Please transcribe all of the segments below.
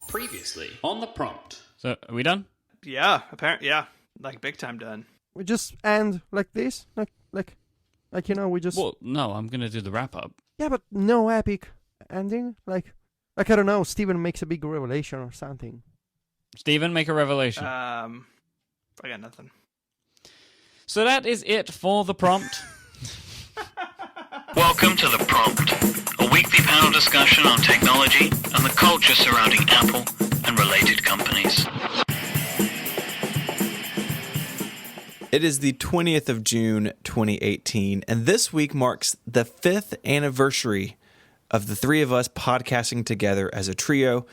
Previously on the prompt. So, are we done? Yeah, apparently, yeah. Like, big time done. We just end like this? Like we just... Well, no, I'm going to do the wrap-up. Yeah, but no epic ending? Like, I don't know, Stephen makes a big revelation or something. Stephen, make a revelation. I got nothing. So that is it for the prompt. Welcome to The Prompt, a weekly panel discussion on technology and the culture surrounding Apple and related companies. It is the 20th of June, 2018, and this week marks the 5th anniversary of the three of us podcasting together as a trio.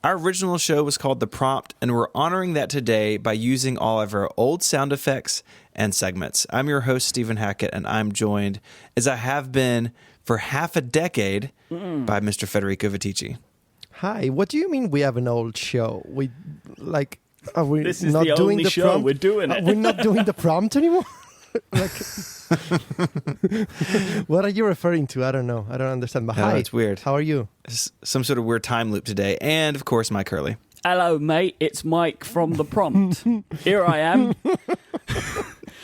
Our original show was called The Prompt, and we're honoring that today by using all of our old sound effects and segments. I'm your host, Stephen Hackett, and I'm joined, as I have been for half a decade, by Mr. Federico Viticci. Hi, what do you mean we have an old show? Are we This is not the doing only the show prompt? we're doing it. We're not doing the prompt anymore? What are you referring to? I don't know. I don't understand. But hi, It's weird. How are you? Some sort of weird time loop today. And, of course, Myke Hurley. Hello, mate. It's Myke from The Prompt. Here I am.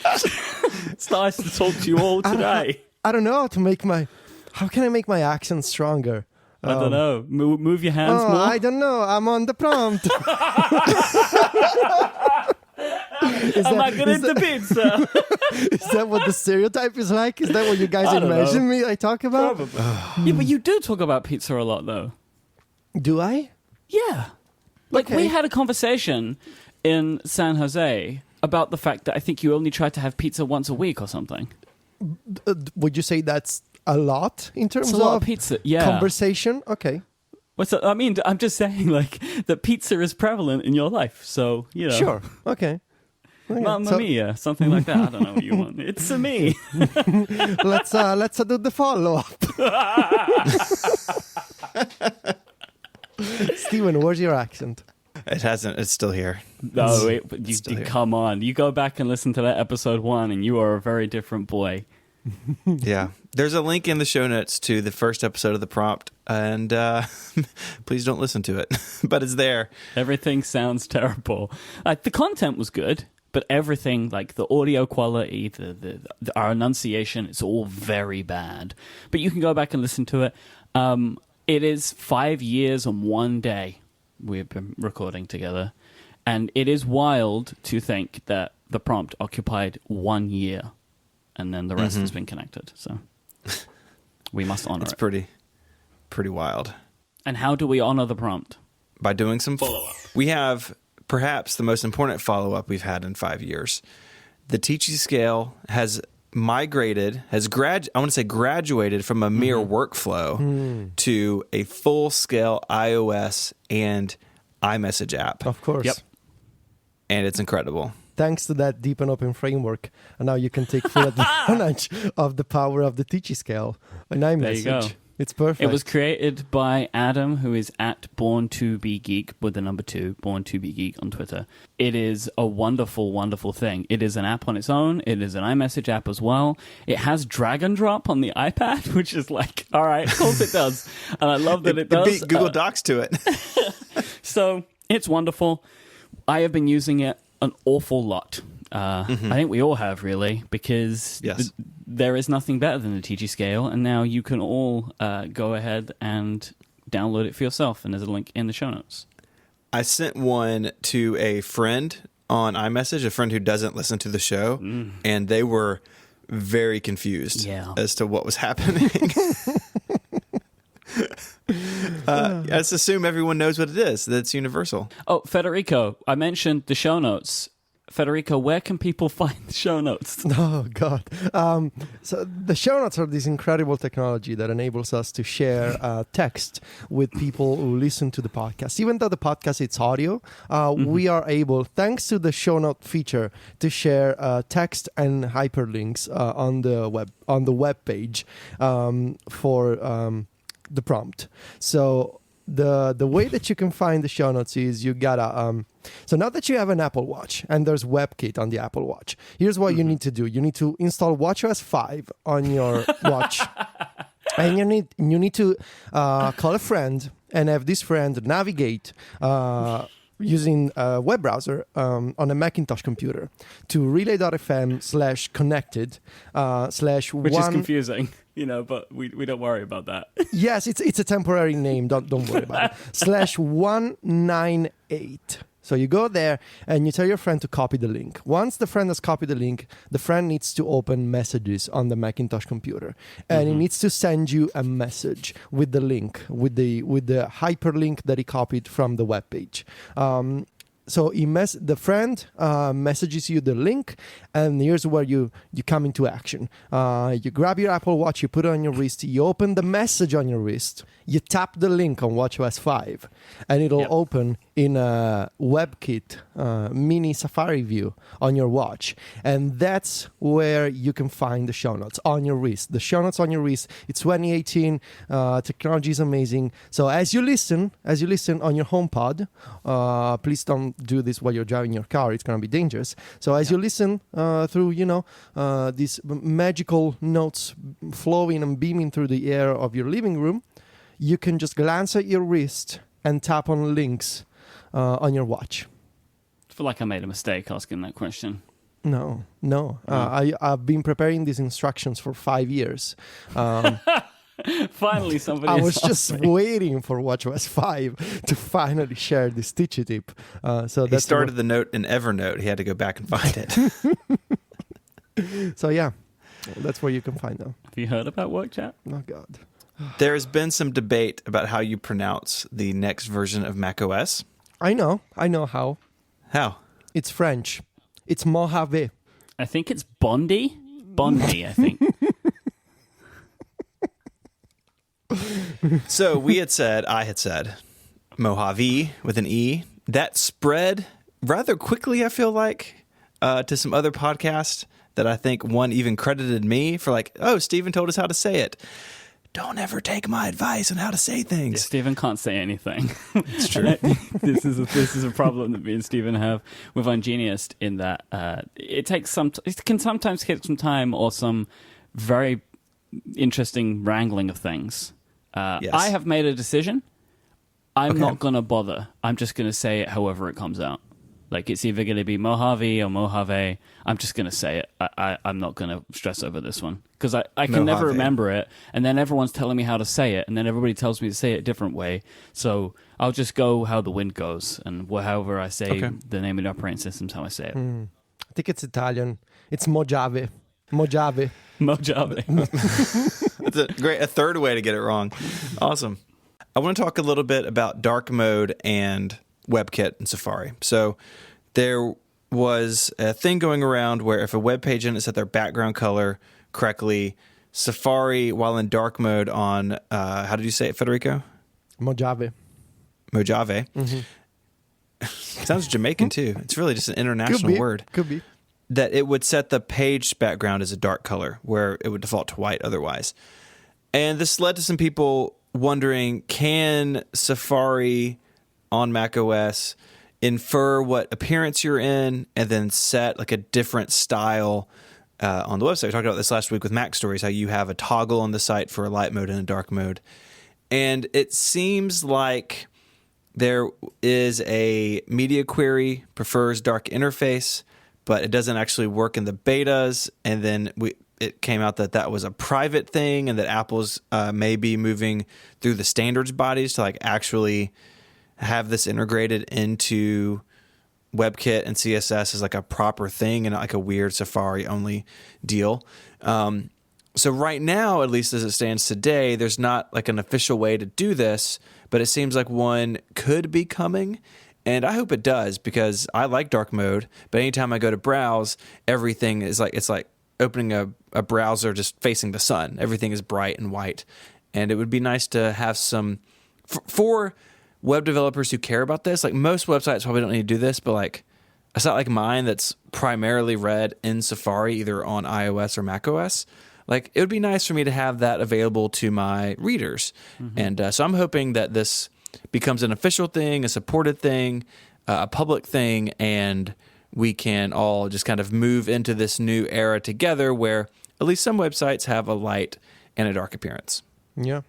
It's nice to talk to you all today. I don't know how can I make my accent stronger? I don't know. Move your hands more. I don't know. I'm on the prompt. Am I good at the pizza? Is that what the stereotype is like? Is that what you guys I don't imagine know. me I talk about? Probably. Yeah, but you do talk about pizza a lot, though. Do I? Yeah. Like, Okay. we had a conversation in San Jose about the fact that I think you only try to have pizza once a week or something. Would you say that's a lot in terms It's a lot of of pizza. Yeah. conversation? Okay. What's that? I mean, I'm just saying, like, that pizza is prevalent in your life. So, you know. Sure. Okay. Mamma So mia, something like that. I don't know what you want. It's a me. let's do the follow up. Steven, where's your accent? It hasn't. It's still here. No, still here. come on. You go back and listen to that episode 1 and you are a very different boy. Yeah. There's a link in the show notes to the first episode of The Prompt, and please don't listen to it. But it's there. Everything sounds terrible. The content was good, but everything, like the audio quality, our enunciation, it's all very bad. But you can go back and listen to it. It is 5 years and 1 day we've been recording together. And it is wild to think that The Prompt occupied 1 year. And then the rest has been connected. So we must honor It's it. pretty wild. And how do we honor the prompt? By doing some follow-up. We have perhaps the most important follow-up we've had in 5 years. The Teachy scale has graduated from a mere workflow to a full-scale iOS and iMessage app. Of course. Yep. And it's incredible. Thanks to that deep and open framework, and now you can take full advantage of the power of the Teachy scale and iMessage. There you go. It's perfect. It was created by Adam, who is at Born to Be Geek with the number 2, Born to Be Geek on Twitter. It is a wonderful, wonderful thing. It is an app on its own. It is an iMessage app as well. It has drag and drop on the iPad, which is like, all right, of course it does. And I love that it does. It beat Google Docs to it. So it's wonderful. I have been using it an awful lot. I think we all have, really, because Yes. there is nothing better than the TG scale, and now you can all go ahead and download it for yourself, and there's a link in the show notes. I sent one to a friend on iMessage, a friend who doesn't listen to the show, and they were very confused as to what was happening. Let's assume everyone knows what it is. That's universal. Oh, Federico, I mentioned the show notes. Federico, where can people find the show notes? Oh, God. So the show notes are this incredible technology that enables us to share text with people who listen to the podcast. Even though the podcast is audio, we are able, thanks to the show note feature, to share text and hyperlinks on the web page for the prompt. So the way that you can find the show notes is you gotta so now that you have an Apple Watch and there's WebKit on the Apple Watch, here's what you need to do. You need to install WatchOS 5 on your watch, and you need to call a friend and have this friend navigate using a web browser on a Macintosh computer to relay.fm/connected / Which is confusing, but we don't worry about that. Yes, it's a temporary name. Don't worry about it. /198. So you go there and you tell your friend to copy the link. Once the friend has copied the link, the friend needs to open messages on the Macintosh computer, and he needs to send you a message with the link, with the hyperlink that he copied from the web page. So the friend messages you the link, and here's where you come into action. You grab your Apple Watch, you put it on your wrist, you open the message on your wrist, you tap the link on WatchOS 5, and it'll open in a WebKit mini Safari view on your watch. And that's where you can find the show notes on your wrist. The show notes on your wrist. It's 2018. Technology is amazing. So as you listen on your HomePod, please don't do this while you're driving your car. It's going to be dangerous. So as you listen through, these magical notes flowing and beaming through the air of your living room, you can just glance at your wrist and tap on links on your watch. I feel like I made a mistake asking that question. No. I've been preparing these instructions for 5 years. Finally, somebody. I was just waiting for WatchOS 5 to finally share this teacher tip. So he started the note in Evernote. He had to go back and find it. So yeah, that's where you can find them. Have you heard about WorkChat? Oh God. There's been some debate about how you pronounce the next version of macOS. I know how. How? It's French. It's Mojave. I think it's Bondi. Bondi, I think. So I had said, Mojave with an E. That spread rather quickly, I feel like, to some other podcasts that I think one even credited me for Stephen told us how to say it. Don't ever take my advice on how to say things. Yeah, Stephen can't say anything. It's true. This is a problem that me and Stephen have with Ungenius in that it can sometimes take some time or some very interesting wrangling of things. Yes. I have made a decision. I'm not going to bother. I'm just going to say it however it comes out. Like, it's either going to be Mojave or Mojave. I'm just going to say it. I'm not going to stress over this one. Because I can never remember it. And then everyone's telling me how to say it. And then everybody tells me to say it a different way. So I'll just go how the wind goes. And however I say the name of the operating system is how I say it. I think it's Italian. It's Mojave. Mojave. Mojave. That's a third way to get it wrong. Awesome. I want to talk a little bit about dark mode and WebKit and Safari. So there was a thing going around where if a web page didn't set their background color correctly, Safari, while in dark mode on, how did you say it, Federico? Mojave. Mojave. Mm-hmm. Sounds Jamaican too. It's really just an international word. Could be. That it would set the page background as a dark color where it would default to white otherwise. And this led to some people wondering, can Safari on macOS infer what appearance you're in and then set like a different style on the website? We talked about this last week with Mac Stories, how you have a toggle on the site for a light mode and a dark mode. And it seems like there is a media query prefers dark interface, but it doesn't actually work in the betas. And then it came out that was a private thing and that Apple's may be moving through the standards bodies to like actually have this integrated into WebKit and CSS as like a proper thing and not like a weird Safari only deal. So right now, at least as it stands today, there's not like an official way to do this, but it seems like one could be coming. And I hope it does, because I like dark mode, but anytime I go to browse, everything is like, it's like opening a browser just facing the sun. Everything is bright and white. And it would be nice to have some, for web developers who care about this, like most websites probably don't need to do this, but like a site like mine that's primarily read in Safari, either on iOS or macOS, like it would be nice for me to have that available to my readers. Mm-hmm. And so I'm hoping that this becomes an official thing, a supported thing, a public thing, and we can all just kind of move into this new era together where at least some websites have a light and a dark appearance. Yeah,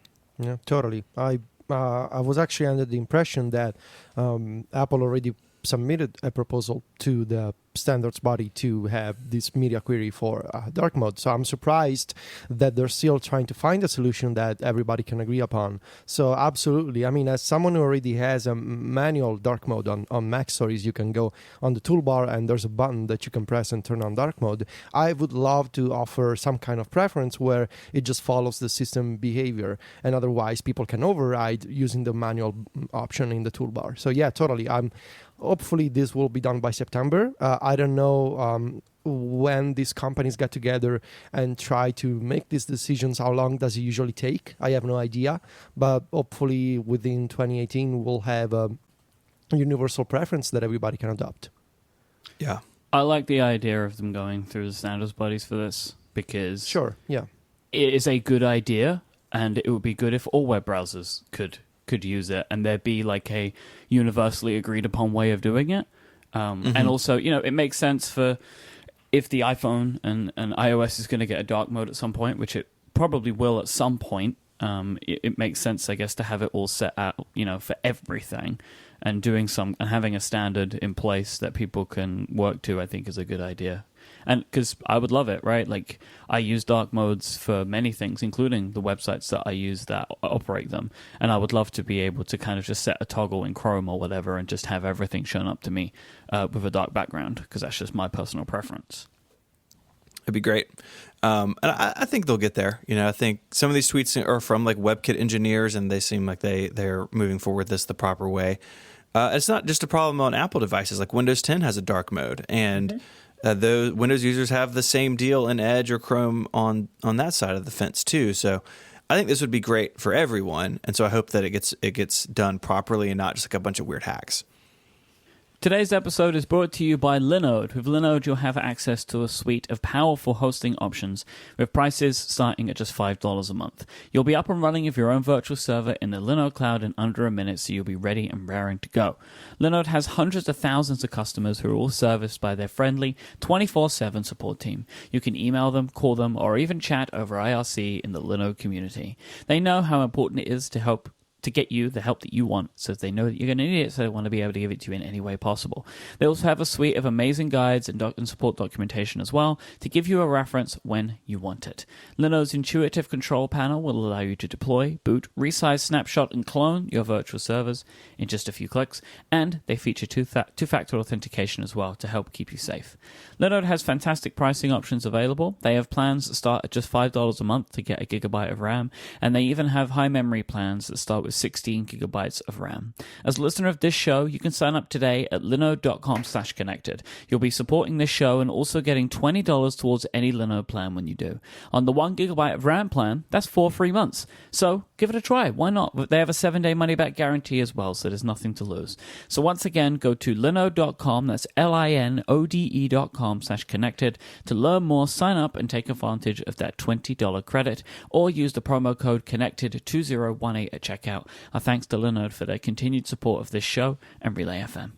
totally. I I was actually under the impression that Apple already submitted a proposal to the standards body to have this media query for dark mode. So I'm surprised that they're still trying to find a solution that everybody can agree upon. So absolutely. I mean, as someone who already has a manual dark mode on Mac stories, you can go on the toolbar and there's a button that you can press and turn on dark mode. I would love to offer some kind of preference where it just follows the system behavior, and otherwise people can override using the manual option in the toolbar. So yeah, totally. Hopefully this will be done by September. I don't know when these companies get together and try to make these decisions. How long does it usually take? I have no idea. But hopefully within 2018 we'll have a universal preference that everybody can adopt. Yeah. I like the idea of them going through the standards bodies for this because Sure, yeah. it is a good idea, and it would be good if all web browsers could use it, and there'd be like a universally agreed upon way of doing it. And also, it makes sense for if the iPhone and iOS is going to get a dark mode at some point, which it probably will at some point. It makes sense, I guess, to have it all set out, for everything, and having a standard in place that people can work to, I think is a good idea. And because I would love it, right? Like, I use dark modes for many things, including the websites that I use that operate them. And I would love to be able to kind of just set a toggle in Chrome or whatever and just have everything shown up to me with a dark background, because that's just my personal preference. It'd be great. And I think they'll get there. I think some of these tweets are from like WebKit engineers, and they seem like they're moving forward this the proper way. It's not just a problem on Apple devices. Like Windows 10 has a dark mode, and those Windows users have the same deal in Edge or Chrome on that side of the fence too. So I think this would be great for everyone, and so I hope that it gets done properly and not just like a bunch of weird hacks. Today's episode is brought to you by Linode. With Linode, you'll have access to a suite of powerful hosting options with prices starting at just $5 a month. You'll be up and running with your own virtual server in the Linode cloud in under a minute, so you'll be ready and raring to go. Linode has hundreds of thousands of customers who are all serviced by their friendly 24/7 support team. You can email them, call them, or even chat over IRC in the Linode community. They know how important it is to get you the help that you want, so they know that you're going to need it, so they want to be able to give it to you in any way possible. They also have a suite of amazing guides and support documentation as well to give you a reference when you want it. Linode's intuitive control panel will allow you to deploy, boot, resize, snapshot, and clone your virtual servers in just a few clicks, and they feature two-factor authentication as well to help keep you safe. Linode has fantastic pricing options available. They have plans that start at just $5 a month to get a gigabyte of RAM, and they even have high memory plans that start with 16 gigabytes of RAM. As a listener of this show, you can sign up today at linode.com/connected. You'll be supporting this show and also getting $20 towards any Linode plan when you do. On the 1 gigabyte of RAM plan, that's 4 free months. So give it a try. Why not? They have a 7-day money-back guarantee as well, so there's nothing to lose. So once again, go to linode.com, that's linode.com/connected to learn more, sign up, and take advantage of that $20 credit, or use the promo code CONNECTED2018 at checkout. Our thanks to Linode for their continued support of this show and Relay FM.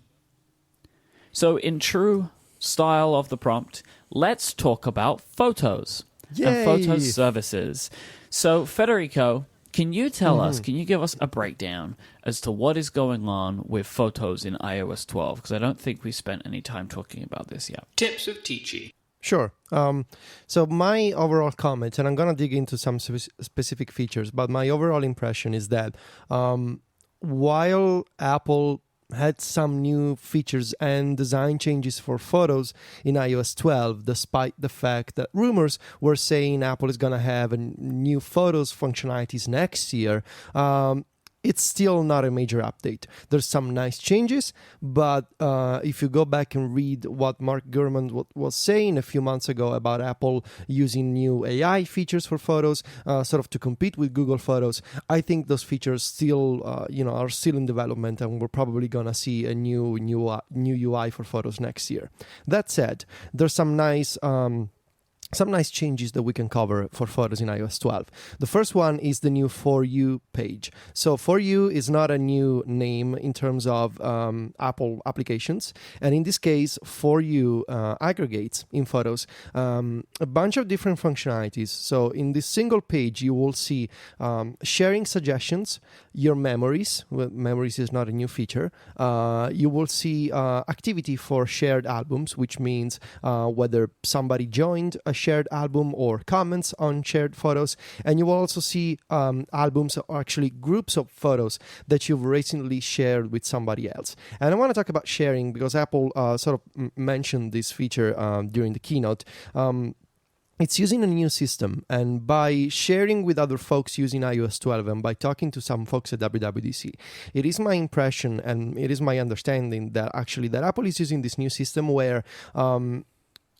So in true style of the prompt, let's talk about photos and photo services. So Federico, can you tell us, can you give us a breakdown as to what is going on with photos in iOS 12? Because I don't think we spent any time talking about this yet. Tips of Ticci. Sure. So my overall comment, and I'm going to dig into some specific features, but my overall impression is that while Apple had some new features and design changes for photos in iOS 12, despite the fact that rumors were saying Apple is going to have a new photos functionalities next year, it's still not a major update. There's some nice changes, but if you go back and read what Mark Gurman was saying a few months ago about Apple using new AI features for photos, sort of to compete with Google Photos, I think those features still, are still in development, and we're probably gonna see a new UI for photos next year. That said, there's some nice some nice changes that we can cover for photos in iOS 12. The first one is the new For You page. So For You is not a new name in terms of Apple applications. And in this case, For You aggregates in photos a bunch of different functionalities. So in this single page, you will see sharing suggestions, your memories. Well, memories is not a new feature. You will see activity for shared albums, which means whether somebody joined a shared album or comments on shared photos. And you will also see albums, or actually groups of photos that you've recently shared with somebody else. And I want to talk about sharing because Apple sort of mentioned this feature during the keynote. It's using a new system, and by sharing with other folks using iOS 12 and by talking to some folks at WWDC, it is my impression and it is my understanding that actually that Apple is using this new system where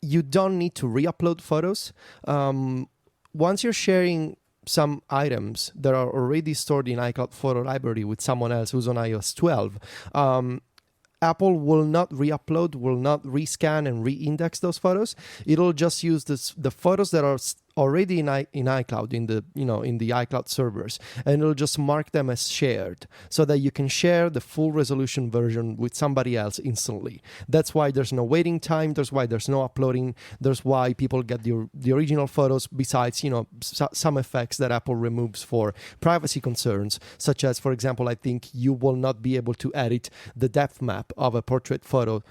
you don't need to re-upload photos. Once you're sharing some items that are already stored in iCloud Photo Library with someone else who's on iOS 12, Apple will not re-upload, will not rescan and re-index those photos. It'll just use the photos that are already in iCloud, in the iCloud servers, and it'll just mark them as shared so that you can share the full resolution version with somebody else instantly. That's why there's no waiting time. That's why there's no uploading. That's why people get the original photos, besides some effects that Apple removes for privacy concerns, such as, for example, I think you will not be able to edit the depth map of a portrait photo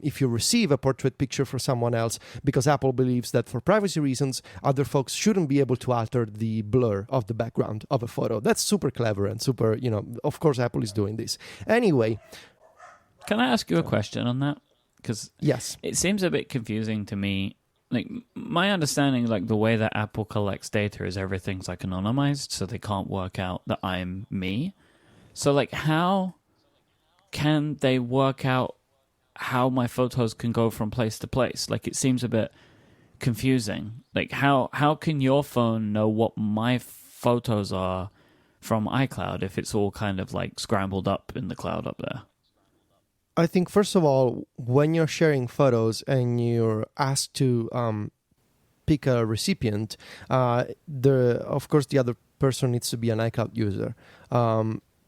if you receive a portrait picture for someone else, because Apple believes that for privacy reasons, other folks shouldn't be able to alter the blur of the background of a photo. That's super clever and super, of course Apple is doing this. Anyway. Can I ask you a question on that? Because yes, it seems a bit confusing to me. Like, my understanding, like, the way that Apple collects data is everything's, like, anonymized, so they can't work out that I'm me. So, like, how can they work out how my photos can go from place to place? Like, it seems a bit confusing. Like, how can your phone know what my photos are from iCloud if it's all kind of like scrambled up in the cloud up there? I think first of all, when you're sharing photos and you're asked to pick a recipient, of course the other person needs to be an iCloud user.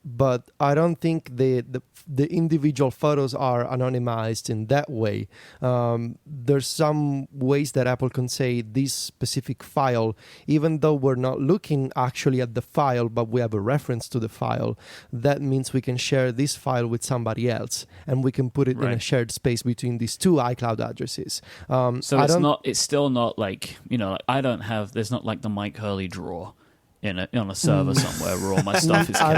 But I don't think the individual photos are anonymized in that way. There's some ways that Apple can say this specific file, even though we're not looking actually at the file, but we have a reference to the file. That means we can share this file with somebody else, and we can put it in a shared space between these two iCloud addresses. So it's still not like, I don't have, there's not like the Myke Hurley drawer on a server somewhere where all my stuff is kept. I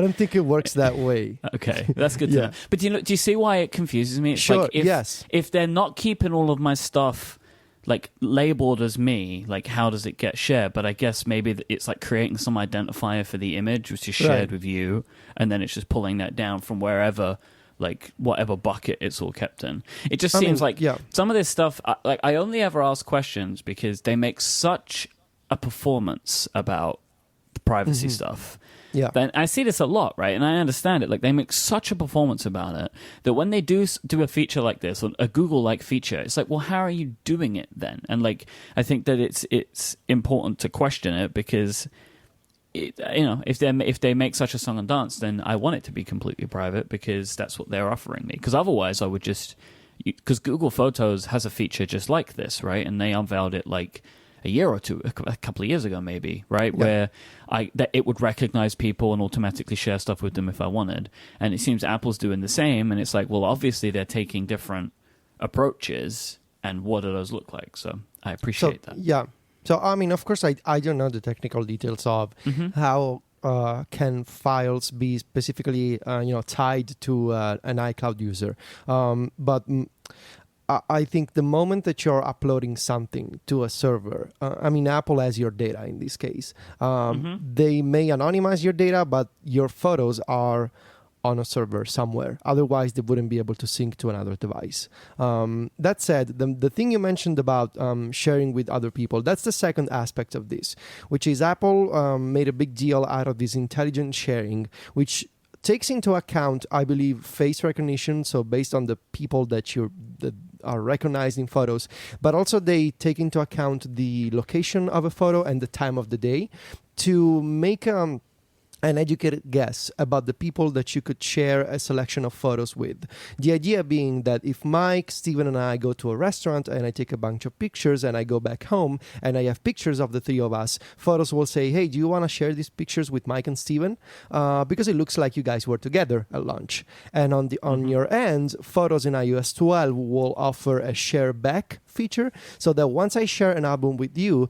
don't think it works that way. Okay, that's good to know. But do you see why it confuses me? It's sure, like if they're not keeping all of my stuff like labeled as me, like how does it get shared? But I guess maybe it's like creating some identifier for the image which is shared with you, and then it's just pulling that down from wherever, like whatever bucket it's all kept in. It just seems like some of this stuff, I only ever ask questions because they make such a performance about the privacy stuff. Yeah. And I see this a lot, right? And I understand it. Like, they make such a performance about it that when they do a feature like this, or a Google-like feature, it's like, well, how are you doing it then? And like, I think that it's important to question it because, if they make such a song and dance, then I want it to be completely private because that's what they're offering me. Because otherwise, I would just, because Google Photos has a feature just like this, right? And they unveiled it like a year or two, a couple of years ago maybe, right? Yeah. Where that it would recognize people and automatically share stuff with them if I wanted. And it seems Apple's doing the same, and it's like, well, obviously they're taking different approaches, and what do those look like? So I appreciate that. Yeah. So, I mean, of course, I don't know the technical details of how can files be specifically, tied to an iCloud user. But I think the moment that you're uploading something to a server, Apple has your data in this case. They may anonymize your data, but your photos are on a server somewhere. Otherwise, they wouldn't be able to sync to another device. That said, the thing you mentioned about sharing with other people, that's the second aspect of this, which is Apple made a big deal out of this intelligent sharing, which takes into account, I believe, face recognition. So based on the people that are recognizing photos, but also they take into account the location of a photo and the time of the day to make an educated guess about the people that you could share a selection of photos with. The idea being that if Myke, Stephen, and I go to a restaurant and I take a bunch of pictures and I go back home and I have pictures of the three of us, photos will say, hey, do you want to share these pictures with Myke and Stephen? Because it looks like you guys were together at lunch. And on your end, photos in iOS 12 will offer a share back feature, so that once I share an album with you,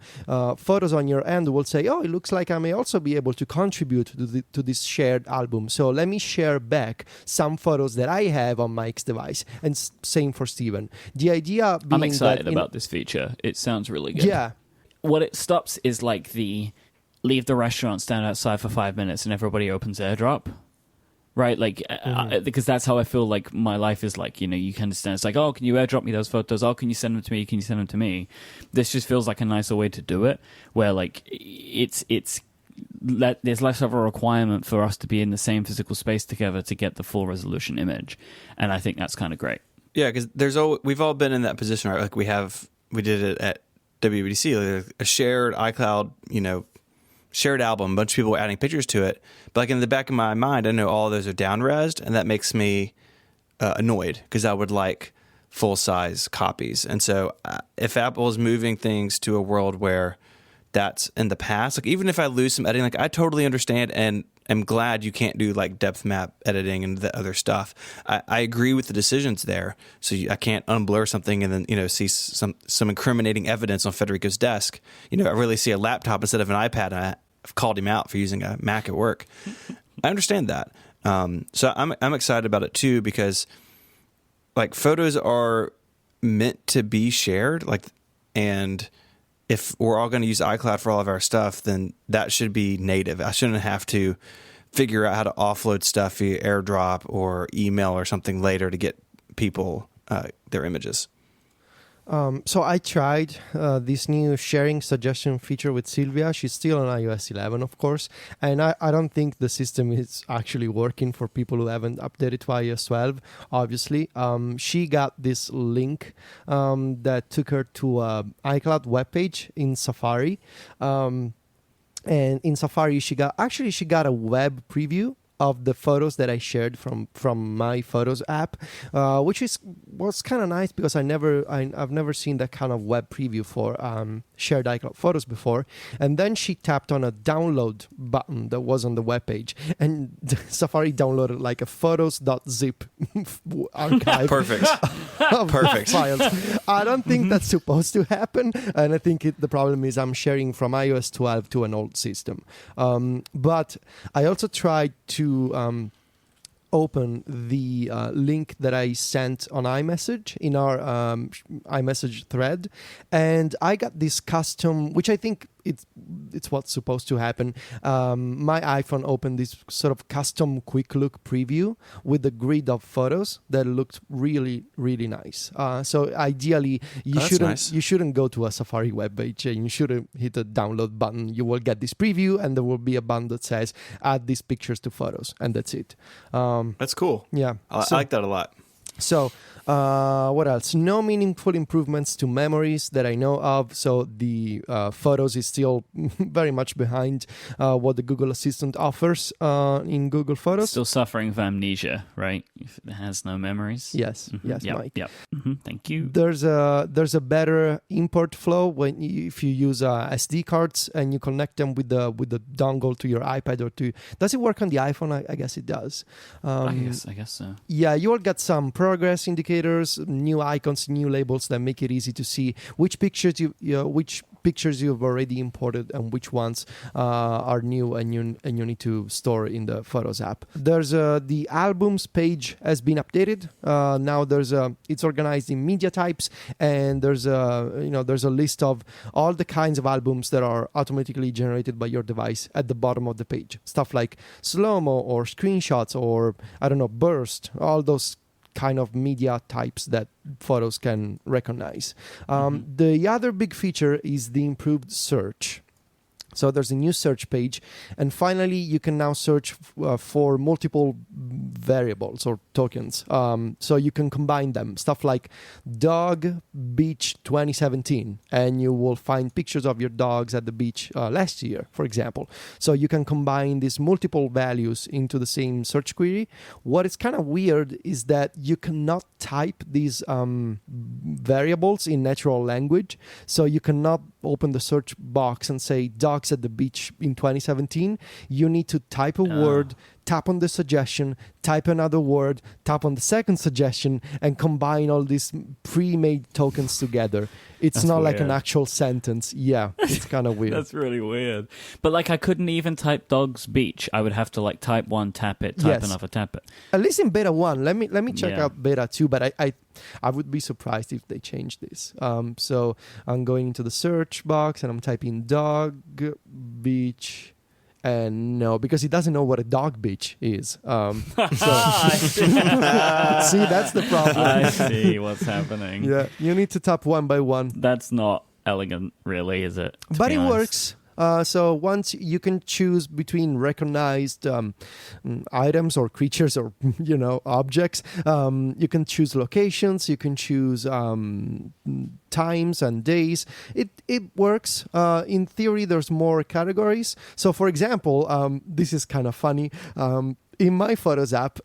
photos on your end will say, oh, it looks like I may also be able to contribute to this shared album. So let me share back some photos that I have on Myke's device. And same for Stephen. The idea being I'm excited about this feature. It sounds really good. Yeah. What it stops is like the leave the restaurant, stand outside for 5 minutes, and everybody opens AirDrop. Right, like, because that's how I feel like my life is like, you can understand. It's like, oh, can you airdrop me those photos? Oh, can you send them to me? Can you send them to me? This just feels like a nicer way to do it, where like there's less of a requirement for us to be in the same physical space together to get the full resolution image, and I think that's kind of great. Yeah, because we've all been in that position, right? Like we did it at WWDC, like a shared iCloud, shared album, a bunch of people adding pictures to it. But like in the back of my mind, I know all of those are down-resed, and that makes me annoyed because I would like full-size copies. And so if Apple is moving things to a world where that's in the past, like even if I lose some editing, like I totally understand and am glad you can't do like depth map editing and the other stuff. I agree with the decisions there. So I can't unblur something and then, see some incriminating evidence on Federico's desk. I really see a laptop instead of an iPad, and I've called him out for using a Mac at work. I understand that. So I'm excited about it too, because like photos are meant to be shared, and if we're all going to use iCloud for all of our stuff, then that should be native. I shouldn't have to figure out how to offload stuff via AirDrop or email or something later to get people their images. So I tried this new sharing suggestion feature with Sylvia. She's still on iOS 11, of course. And I don't think the system is actually working for people who haven't updated to iOS 12, obviously. She got this link that took her to an iCloud webpage in Safari. And in Safari, she got a web preview of the photos that I shared from my Photos app, which was kind of nice because I've never seen that kind of web preview for shared iCloud photos before. And then she tapped on a download button that was on the web page, and Safari downloaded like a photos.zip archive. Perfect. Perfect. Files. I don't think that's supposed to happen, and I think the problem is I'm sharing from iOS 12 to an old system. But I also tried to open the link that I sent on iMessage in our iMessage thread, and I got this custom, which I think it's what's supposed to happen. My iPhone opened this sort of custom quick look preview with a grid of photos that looked really, really nice. So ideally, you shouldn't go to a Safari web page and you shouldn't hit the download button. You will get this preview, and there will be a button that says add these pictures to photos, and that's it. That's cool. Yeah, I like that a lot. So what else? No meaningful improvements to memories that I know of. So the Photos is still very much behind what the Google Assistant offers in Google Photos. Still suffering from amnesia, right? If it has no memories. Yes, yes, yep, Myke. Yep. Thank you. There's a better import flow if you use SD cards and you connect them with the dongle to your iPad or to. Does it work on the iPhone? I guess it does. I guess so. Yeah, you will get some progress indicators, new icons, new labels that make it easy to see which pictures you've already imported and which ones are new and you need to store in the Photos app. There's the albums page has been updated. Now it's organized in media types, and there's a list of all the kinds of albums that are automatically generated by your device at the bottom of the page. Stuff like slow-mo or screenshots or burst, all those kind of media types that Photos can recognize. The other big feature is the improved search. So there's a new search page. And finally, you can now search for multiple variables or tokens. So you can combine them. Stuff like dog beach 2017. And you will find pictures of your dogs at the beach last year, for example. So you can combine these multiple values into the same search query. What is kind of weird is that you cannot type these variables in natural language. So you cannot open the search box and say dogs at the beach in 2017. You need to type a word, tap on the suggestion, type another word, tap on the second suggestion, and combine all these pre-made tokens together. It's That's not like an weird. actual sentence. Yeah, it's kind of weird. That's really weird. But like I couldn't even type dogs beach. I would have to like type one, tap it, type Yes. another, tap it. At least in beta 1. Let me check Yeah. out beta 2, but I would be surprised if they change this. So I'm going into the search box and I'm typing dog beach, and no, because it doesn't know what a dog beach is. I see. See, that's the problem. I see what's happening. Yeah, you need to tap one by one. That's not elegant, really, is it? To But be it honest. works. So once you can choose between recognized items or creatures or objects, you can choose locations, you can choose times and days. It works. In theory, there's more categories. So for example, this is kind of funny. In my Photos app,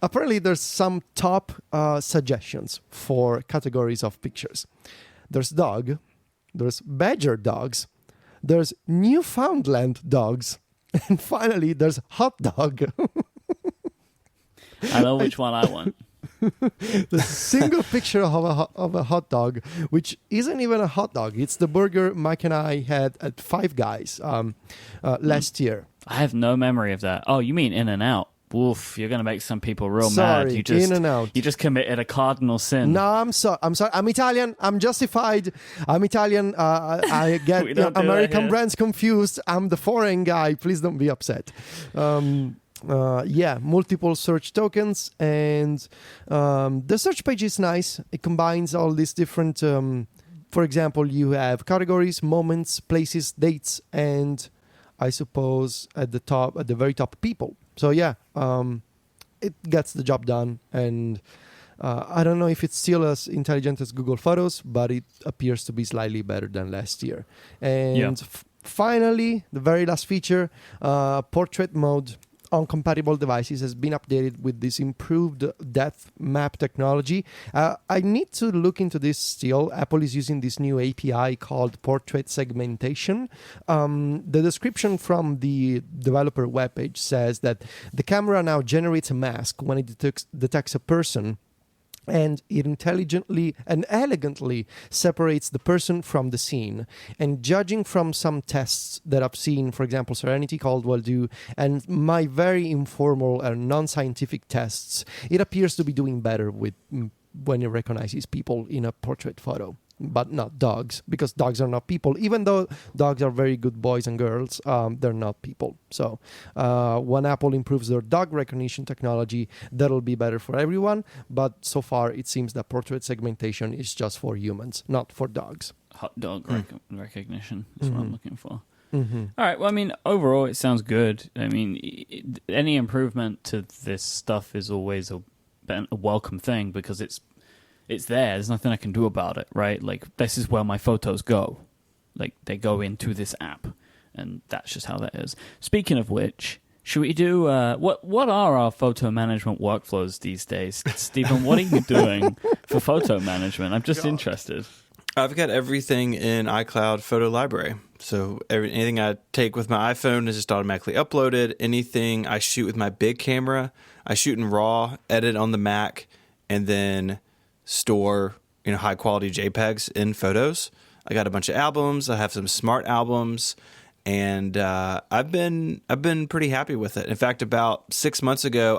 apparently there's some top suggestions for categories of pictures. There's dog. There's badger dogs. There's Newfoundland dogs. And finally, there's hot dog. I know which one I want. The single picture of a hot dog, which isn't even a hot dog. It's the burger Myke and I had at Five Guys last year. I have no memory of that. Oh, you mean In-N-Out? Oof, you're going to make some people real Sorry, mad. In-N-Out. You just committed a cardinal sin. No, I'm sorry. I'm Italian. I'm justified. I'm Italian. I get We don't do that American here. brands confused. I'm the foreign guy. Please don't be upset. Multiple search tokens, and the search page is nice. It combines all these different. For example, you have categories, moments, places, dates, and I suppose at the very top, people. So yeah, it gets the job done, and I don't know if it's still as intelligent as Google Photos, but it appears to be slightly better than last year. And finally, the very last feature, portrait mode on compatible devices has been updated with this improved depth map technology. I need to look into this still. Apple is using this new API called portrait segmentation. The description from the developer webpage says that the camera now generates a mask when it detects a person, and it intelligently and elegantly separates the person from the scene. And judging from some tests that I've seen, for example, Serenity Caldwell do, and my very informal and non-scientific tests, it appears to be doing better with when it recognizes people in a portrait photo, but not dogs, because dogs are not people. Even though dogs are very good boys and girls, they're not people. So when Apple improves their dog recognition technology, that'll be better for everyone. But so far, it seems that portrait segmentation is just for humans, not for dogs. Hot dog recognition is what I'm looking for. Mm-hmm. All right. Well, I mean, overall, it sounds good. I mean, any improvement to this stuff is always a welcome thing, because it's there. There's nothing I can do about it, right? Like, this is where my photos go. Like, they go into this app, and that's just how that is. Speaking of which, should we do what are our photo management workflows these days? Stephen, what are you doing for photo management? I'm just interested. I've got everything in iCloud Photo Library. So anything I take with my iPhone is just automatically uploaded. Anything I shoot with my big camera, I shoot in RAW, edit on the Mac, and then store high quality JPEGs in Photos. I got a bunch of albums. I have some smart albums, and I've been pretty happy with it. In fact, about 6 months ago,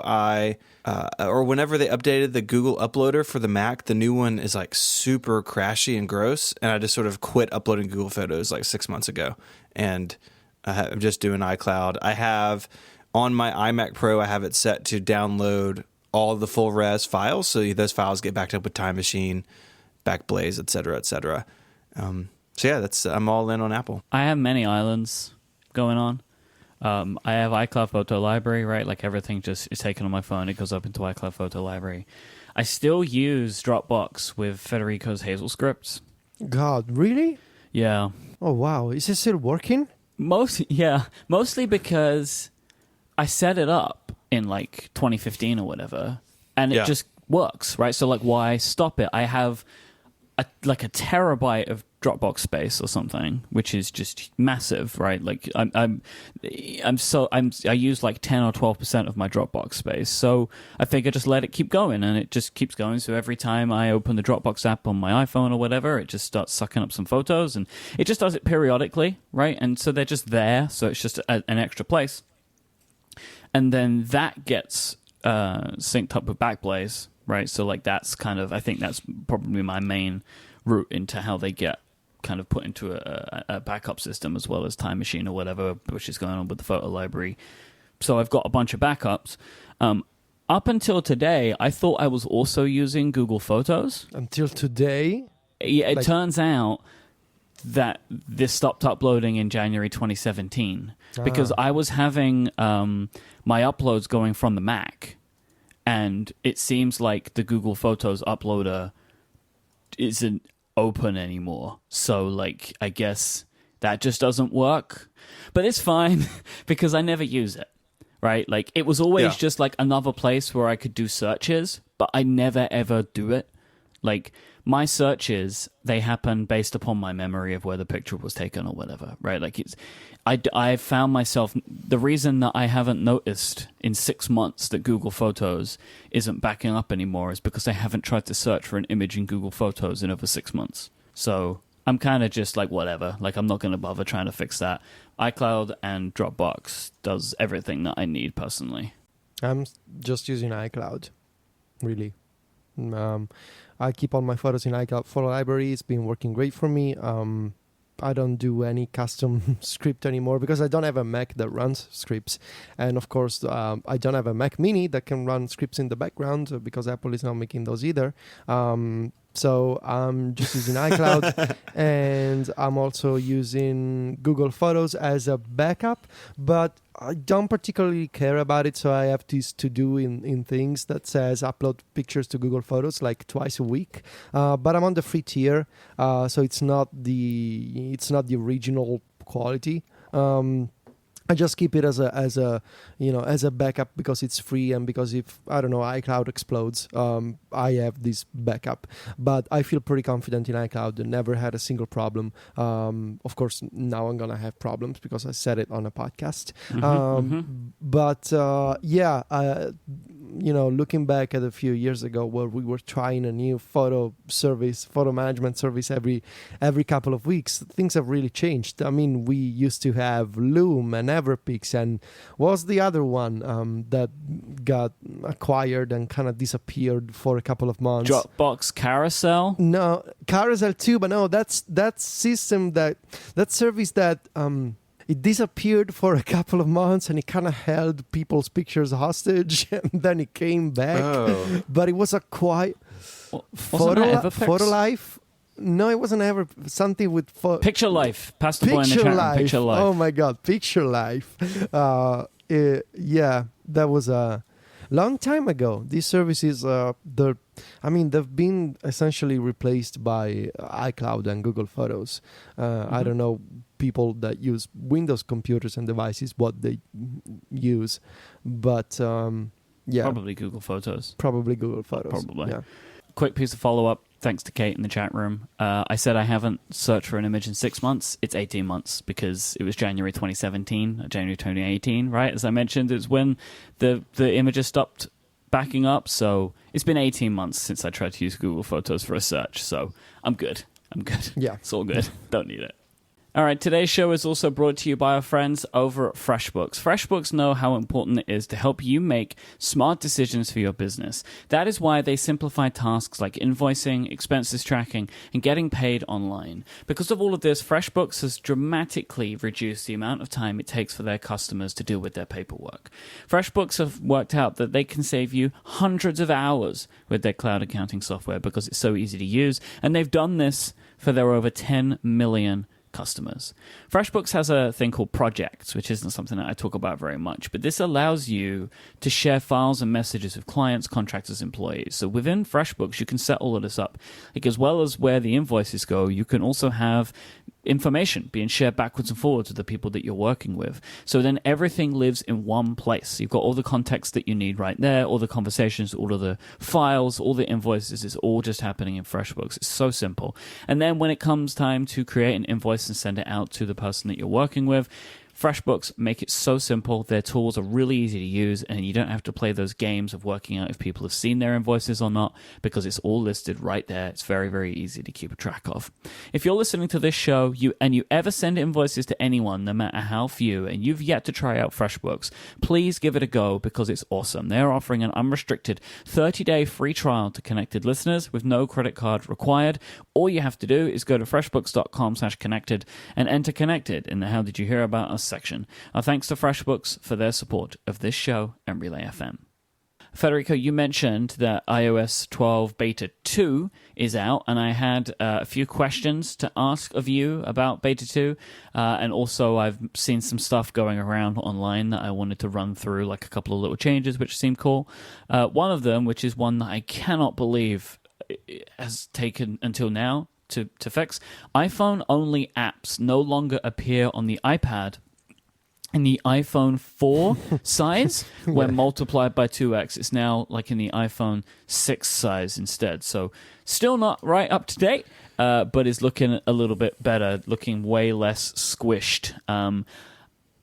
or whenever they updated the Google Uploader for the Mac, the new one is like super crashy and gross, and I just sort of quit uploading Google Photos like 6 months ago, and I'm just doing iCloud. I have on my iMac Pro, I have it set to download all of the full res files, so those files get backed up with Time Machine, Backblaze, etc., etc. So yeah, I'm all in on Apple. I have many islands going on. I have iCloud Photo Library, right? Like everything just is taken on my phone. It goes up into iCloud Photo Library. I still use Dropbox with Federico's Hazel scripts. God, really? Yeah. Oh, wow. Is it still working? Mostly because I set it up in like 2015 or whatever, and it just works, right? So like, why stop it? I have a terabyte of Dropbox space or something, which is just massive, right? Like I use like 10 or 12% of my Dropbox space, so I figure just let it keep going, and it just keeps going. So every time I open the Dropbox app on my iPhone or whatever, it just starts sucking up some photos, and it just does it periodically, right? And so they're just there, so it's just an extra place, and then that gets synced up with Backblaze, right? So like that's kind of, I think that's probably my main route into how they get kind of put into a backup system, as well as Time Machine or whatever, which is going on with the photo library. So I've got a bunch of backups. Up until today, I thought I was also using Google Photos. Until today? Yeah, it turns out that this stopped uploading in January 2017 because I was having my uploads going from the Mac, and it seems like the Google Photos uploader isn't open anymore. So like, I guess that just doesn't work, but it's fine because I never use it, right? Like it was always just like another place where I could do searches, but I never ever do it. Like my searches, they happen based upon my memory of where the picture was taken or whatever, right? Like I found myself, the reason that I haven't noticed in 6 months that Google Photos isn't backing up anymore is because I haven't tried to search for an image in Google Photos in over 6 months. So I'm kind of just like, whatever. Like I'm not going to bother trying to fix that. iCloud and Dropbox does everything that I need personally. I'm just using iCloud, really. I keep all my photos in iCloud Photo Library. It's been working great for me. I don't do any custom script anymore because I don't have a Mac that runs scripts. And of course, I don't have a Mac Mini that can run scripts in the background because Apple is not making those either. So I'm just using iCloud, and I'm also using Google Photos as a backup, but I don't particularly care about it. So I have this to do in things that says upload pictures to Google Photos like twice a week. But I'm on the free tier, so it's not the original quality. I just keep it as a backup because it's free, and because if iCloud explodes, I have this backup. But I feel pretty confident in iCloud and never had a single problem. Of course, now I'm gonna have problems because I said it on a podcast. But looking back at a few years ago where we were trying a new photo management service every couple of weeks, things have really changed. I mean, we used to have Loom and Everpix, and what was the other one that got acquired and kind of disappeared for a couple of months? Dropbox Carousel? No, Carousel too, but no, that service that it disappeared for a couple of months, and it kind of held people's pictures hostage, and then it came back. Oh. But it was a quiet photo life. No, it wasn't ever something with Picture Life. Pass the boy in the chat room. Picture Life. Oh my God, Picture Life. That was a long time ago. These services, they've been essentially replaced by iCloud and Google Photos. I don't know people that use Windows computers and devices what they use, but probably Google Photos. Probably Google Photos. Probably. Yeah. Quick piece of follow-up. Thanks to Kate in the chat room. I said I haven't searched for an image in 6 months. It's 18 months because it was January 2017, January 2018, right? As I mentioned, it's when the images stopped backing up. So it's been 18 months since I tried to use Google Photos for a search. So I'm good. Yeah. It's all good. Don't need it. All right, today's show is also brought to you by our friends over at FreshBooks. FreshBooks know how important it is to help you make smart decisions for your business. That is why they simplify tasks like invoicing, expenses tracking, and getting paid online. Because of all of this, FreshBooks has dramatically reduced the amount of time it takes for their customers to deal with their paperwork. FreshBooks have worked out that they can save you hundreds of hours with their cloud accounting software because it's so easy to use, and they've done this for their over 10 million customers. FreshBooks has a thing called projects, which isn't something that I talk about very much, but this allows you to share files and messages with clients, contractors, employees. So within FreshBooks, you can set all of this up. Like, as well as where the invoices go, you can also have information being shared backwards and forwards with the people that you're working with. So then everything lives in one place. You've got all the context that you need right there, all the conversations, all of the files, all the invoices. It's all just happening in FreshBooks. It's so simple. And then when it comes time to create an invoice and send it out to the person that you're working with, FreshBooks make it so simple. Their tools are really easy to use, and you don't have to play those games of working out if people have seen their invoices or not, because it's all listed right there. It's very, very easy to keep a track of. If you're listening to this show and you ever send invoices to anyone, no matter how few, and you've yet to try out FreshBooks, please give it a go because it's awesome. They're offering an unrestricted 30-day free trial to connected listeners with no credit card required. All you have to do is go to freshbooks.com/connected and enter connected in the How Did You Hear About Us section. Our thanks to FreshBooks for their support of this show and Relay FM. Federico, you mentioned that iOS 12 Beta 2 is out, and I had a few questions to ask of you about Beta 2, and also I've seen some stuff going around online that I wanted to run through, like a couple of little changes which seem cool. One of them, which is one that I cannot believe has taken until now to fix, iPhone-only apps no longer appear on the iPad in the iPhone 4 size, when multiplied by 2x, it's now like in the iPhone 6 size instead. So still not right up to date, but is looking a little bit better, looking way less squished.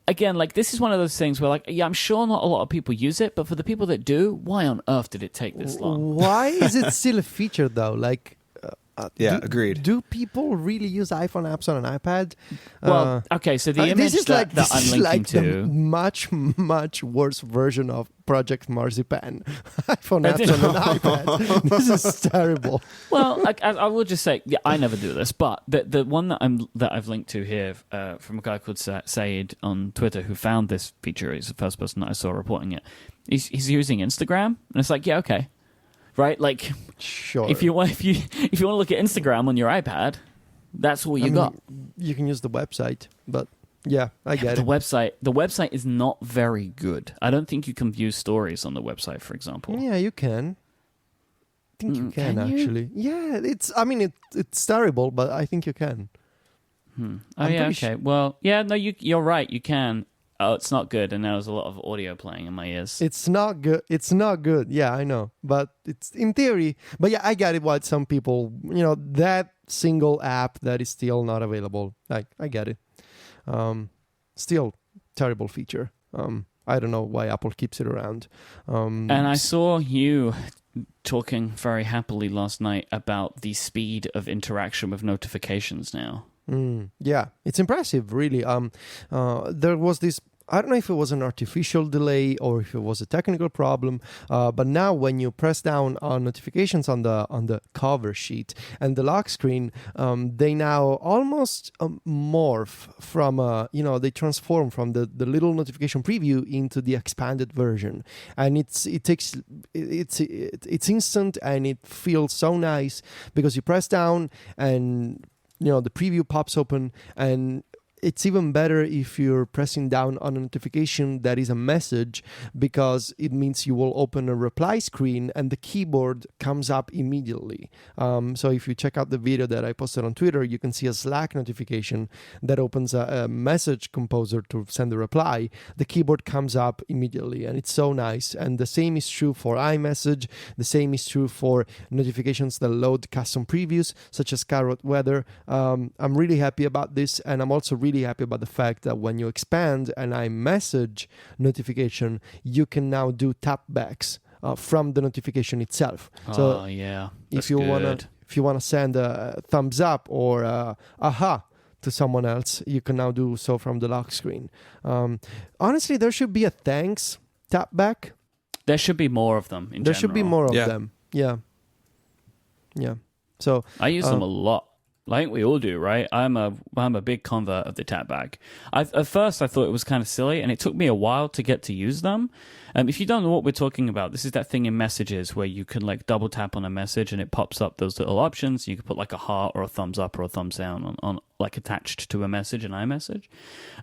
Again, like, this is one of those things where, like, yeah, I'm sure not a lot of people use it, but for the people that do, why on earth did it take this long? Why is it still a feature, though? Like, agreed. Do people really use iPhone apps on an iPad? Well, okay, so the image that I'm linking to... the much worse version of Project Marzipan. iPhone apps on an iPad. This is terrible. Well, I will just say, yeah, I never do this, but the one that I've linked to here from a guy called Saeed on Twitter who found this feature, he's the first person that I saw reporting it. He's using Instagram, and it's like, yeah, okay. Right, like, sure. If you want to look at Instagram on your iPad, that's all you got. You can use the website, but yeah, I get it. The website is not very good. I don't think you can view stories on the website, for example. Yeah, you can. I think you can actually. You? Yeah, it's terrible, but I think you can. Oh yeah, okay. Well, yeah, no, you're right. You can. Oh, it's not good, and there's a lot of audio playing in my ears. It's not good. It's not good. Yeah, I know, but it's in theory. But yeah, I get it. Why some people, that single app that is still not available. I get it. Still terrible feature. I don't know why Apple keeps it around. And I saw you talking very happily last night about the speed of interaction with notifications now. Yeah, it's impressive, really. There was this, I don't know if it was an artificial delay or if it was a technical problem, but now when you press down on notifications on the cover sheet and the lock screen, they now almost morph from, they transform from the little notification preview into the expanded version, and it's instant and it feels so nice because you press down and the preview pops open, and it's even better if you're pressing down on a notification that is a message, because it means you will open a reply screen and the keyboard comes up immediately. So if you check out the video that I posted on Twitter, you can see a Slack notification that opens a message composer to send a reply. The keyboard comes up immediately, and it's so nice. And the same is true for iMessage. The same is true for notifications that load custom previews, such as Carrot Weather. I'm really happy about this, and I'm also really happy about the fact that when you expand an iMessage notification, you can now do tapbacks from the notification itself. Yeah, if you wanna send a thumbs up or aha to someone else, you can now do so from the lock screen. Honestly, there should be a thanks tap back. There should be more of them. There should be more of Yeah. them. Yeah. Yeah. So I use them a lot. I think we all do, right? I'm a big convert of the tap back. At first, I thought it was kind of silly, and it took me a while to get to use them. If you don't know what we're talking about, this is that thing in messages where you can like double tap on a message and it pops up those little options. You can put like a heart or a thumbs up or a thumbs down on like attached to a message, an iMessage.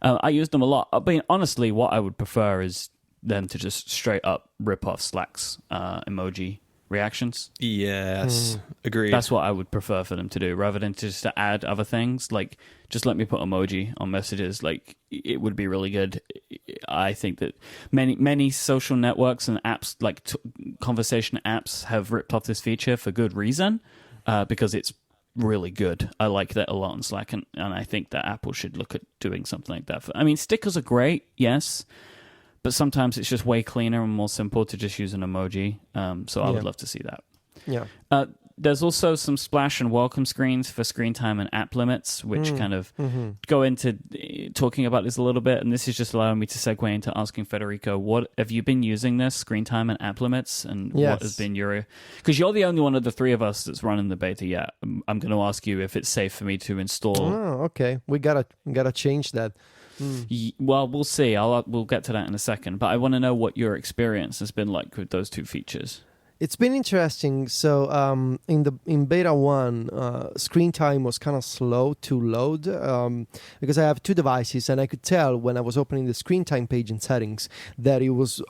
I use them a lot. I mean, honestly, what I would prefer is them to just straight up rip off Slack's emoji reactions. Yes, agreed. That's what I would prefer for them to do, rather than just to add other things. Like, just let me put emoji on messages. Like, it would be really good. I think that many social networks and apps, like conversation apps, have ripped off this feature for good reason, because it's really good. I like that a lot on Slack, and I think that Apple should look at doing something like that. I mean, stickers are great, yes, but sometimes it's just way cleaner and more simple to just use an emoji. So I would love to see that. yeah. There's also some splash and welcome screens for screen time and app limits, which kind of go into talking about this a little bit. And this is just allowing me to segue into asking Federico, what have you been using this screen time and app limits? And what has been your... Because you're the only one of the three of us that's running the beta yet. I'm going to ask you if it's safe for me to install... Oh, okay. We gotta change that. Well, we'll see. We'll get to that in a second. But I want to know what your experience has been like with those two features. It's been interesting. So in beta 1, screen time was kind of slow to load because I have two devices, and I could tell when I was opening the screen time page in settings that it was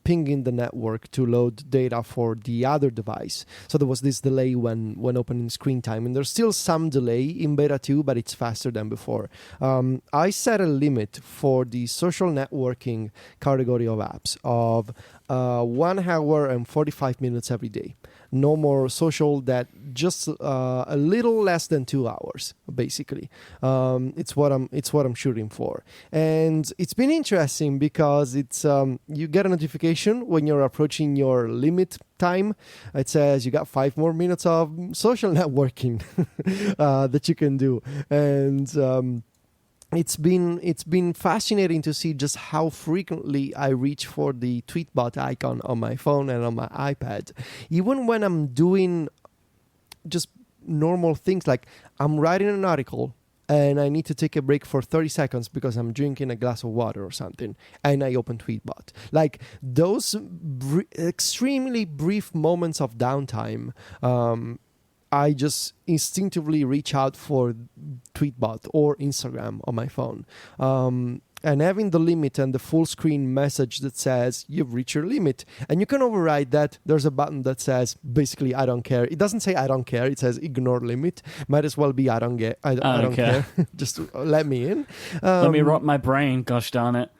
pinging the network to load data for the other device. So there was this delay when opening screen time, and there's still some delay in beta 2, but it's faster than before. I set a limit for the social networking category of apps of 1 hour and 45 minutes every day. No more social, that just a little less than 2 hours, basically. It's what I'm shooting for. And it's been interesting because it's you get a notification when you're approaching your limit time. It says you got 5 more minutes of social networking that you can do. And it's been fascinating to see just how frequently I reach for the tweetbot icon on my phone and on my iPad, even when I'm doing just normal things, like I'm writing an article and I need to take a break for 30 seconds because I'm drinking a glass of water or something, and I open tweetbot. Like those extremely brief moments of downtime, I just instinctively reach out for Tweetbot or Instagram on my phone. And having the limit and the full screen message that says you've reached your limit, and you can override that. There's a button that says basically I don't care. It doesn't say I don't care. It says ignore limit. Might as well be I don't care. Just let me in. Let me rot my brain. Gosh darn it.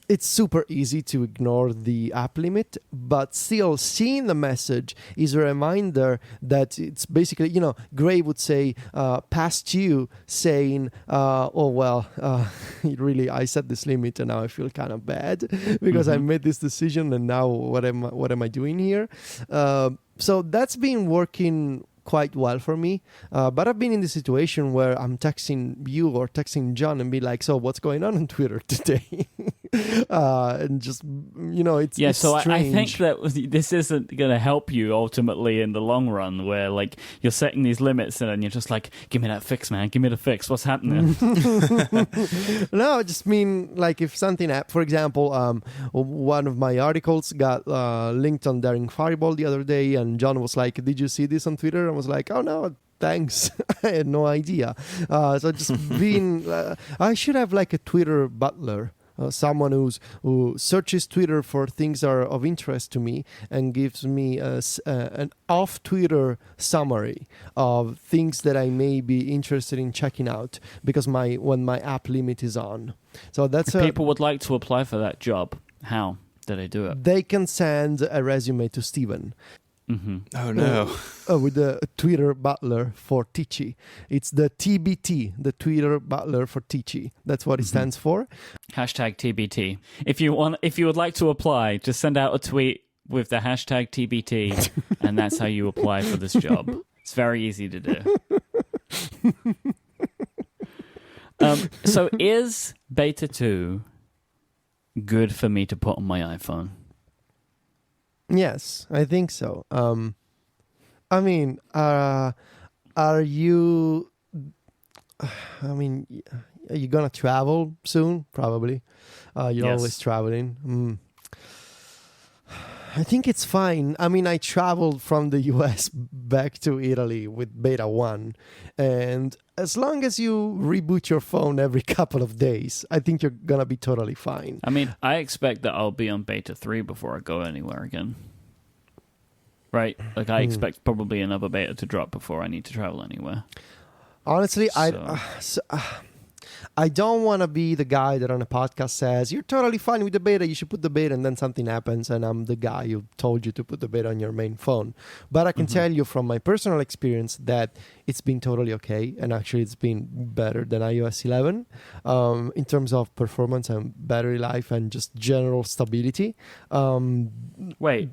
It's super easy to ignore the app limit, but still seeing the message is a reminder that it's basically, Gray would say past you saying, really, I set this limit and now I feel kind of bad because I made this decision and now what am I doing here? So that's been working quite well for me, but I've been in the situation where I'm texting you or texting John and be like, so what's going on Twitter today? And just it's so strange. I think that this isn't going to help you ultimately in the long run, where like you're setting these limits and then you're just like, give me that fix, man, give me the fix, what's happening? No, I just mean like if something, for example, one of my articles got linked on Daring Fireball the other day, and John was like, did you see this on Twitter? I was like, oh no, thanks. I had no idea. So just being, I should have like a Twitter butler. Someone who searches Twitter for things that are of interest to me and gives me an off-Twitter summary of things that I may be interested in checking out because when my app limit is on. So that's if people would like to apply for that job, how do they do it? They can send a resume to Stephen. Mm-hmm. Oh no! With the Twitter butler for Tichy. It's the TBT, the Twitter butler for Tichy. That's what it stands for. Hashtag TBT. If you would like to apply, just send out a tweet with the hashtag TBT, and that's how you apply for this job. It's very easy to do. So is Beta 2 good for me to put on my iPhone? Yes, I think so. I mean, are you? I mean, are you gonna travel soon? Probably. You're Yes. always traveling. I think it's fine. I mean, I traveled from the US back to Italy with Beta 1. And as long as you reboot your phone every couple of days, I think you're going to be totally fine. I mean, I expect that I'll be on Beta 3 before I go anywhere again. Right? Like, I expect probably another beta to drop before I need to travel anywhere. Honestly, So- I don't want to be the guy that on a podcast says, you're totally fine with the beta, you should put the beta, and then something happens, and I'm the guy who told you to put the beta on your main phone. But I can tell you from my personal experience that it's been totally okay, and actually it's been better than iOS 11 in terms of performance and battery life and just general stability. Wait,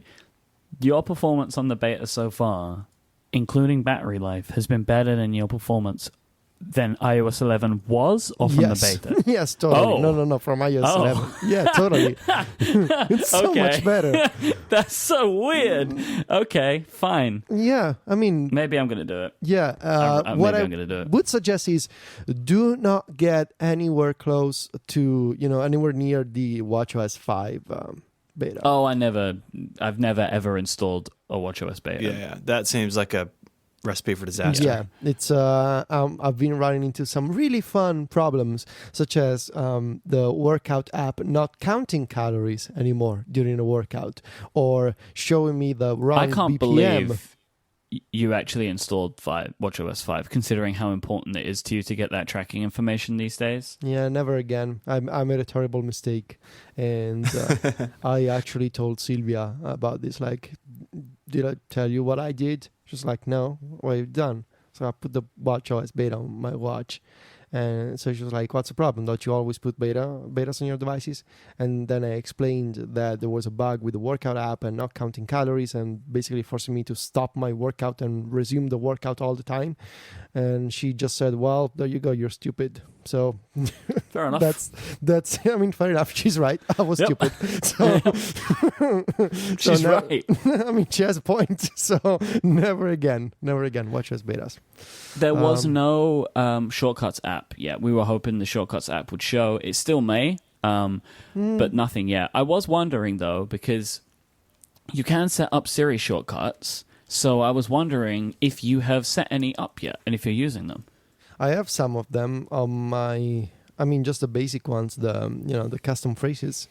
your performance on the beta so far, including battery life, has been better than your performance than iOS 11 was, or from yes. the beta? Yes, totally. Oh. No, from iOS Oh. 11. Yeah, totally. It's so Okay. much better. That's so weird. Okay, fine. Yeah, I mean, Maybe I'm going to do it. yeah. Maybe I'm going to do it. would suggest is do not get anywhere close to, anywhere near the WatchOS 5 beta. Oh, I've never ever installed a WatchOS beta. Yeah, that seems like a recipe for disaster. Yeah, it's. I've been running into some really fun problems, such as the workout app not counting calories anymore during a workout, or showing me the I wrong can't BPM. believe you actually installed WatchOS 5, considering how important it is to you to get that tracking information these days. Yeah, never again. I made a terrible mistake, and I actually told Sylvia about this. Like, did I tell you what I did? She's like, no, what have you done? So I put the WatchOS beta on my watch. And so she was like, what's the problem? Don't you always put betas on your devices? And then I explained that there was a bug with the workout app and not counting calories and basically forcing me to stop my workout and resume the workout all the time. And she just said, well, there you go, you're stupid. So Fair enough. that's I mean, fair enough. She's right. I was Yep. stupid. So She's now- right. I mean, she has a point. So never again. WatchOS betas. There was no Shortcuts app yet. We were hoping the Shortcuts app would show. It still may, but nothing yet. I was wondering, though, because you can set up Siri shortcuts. So I was wondering if you have set any up yet and if you're using them. I have some of them on my. I mean, just the basic ones. The custom phrases.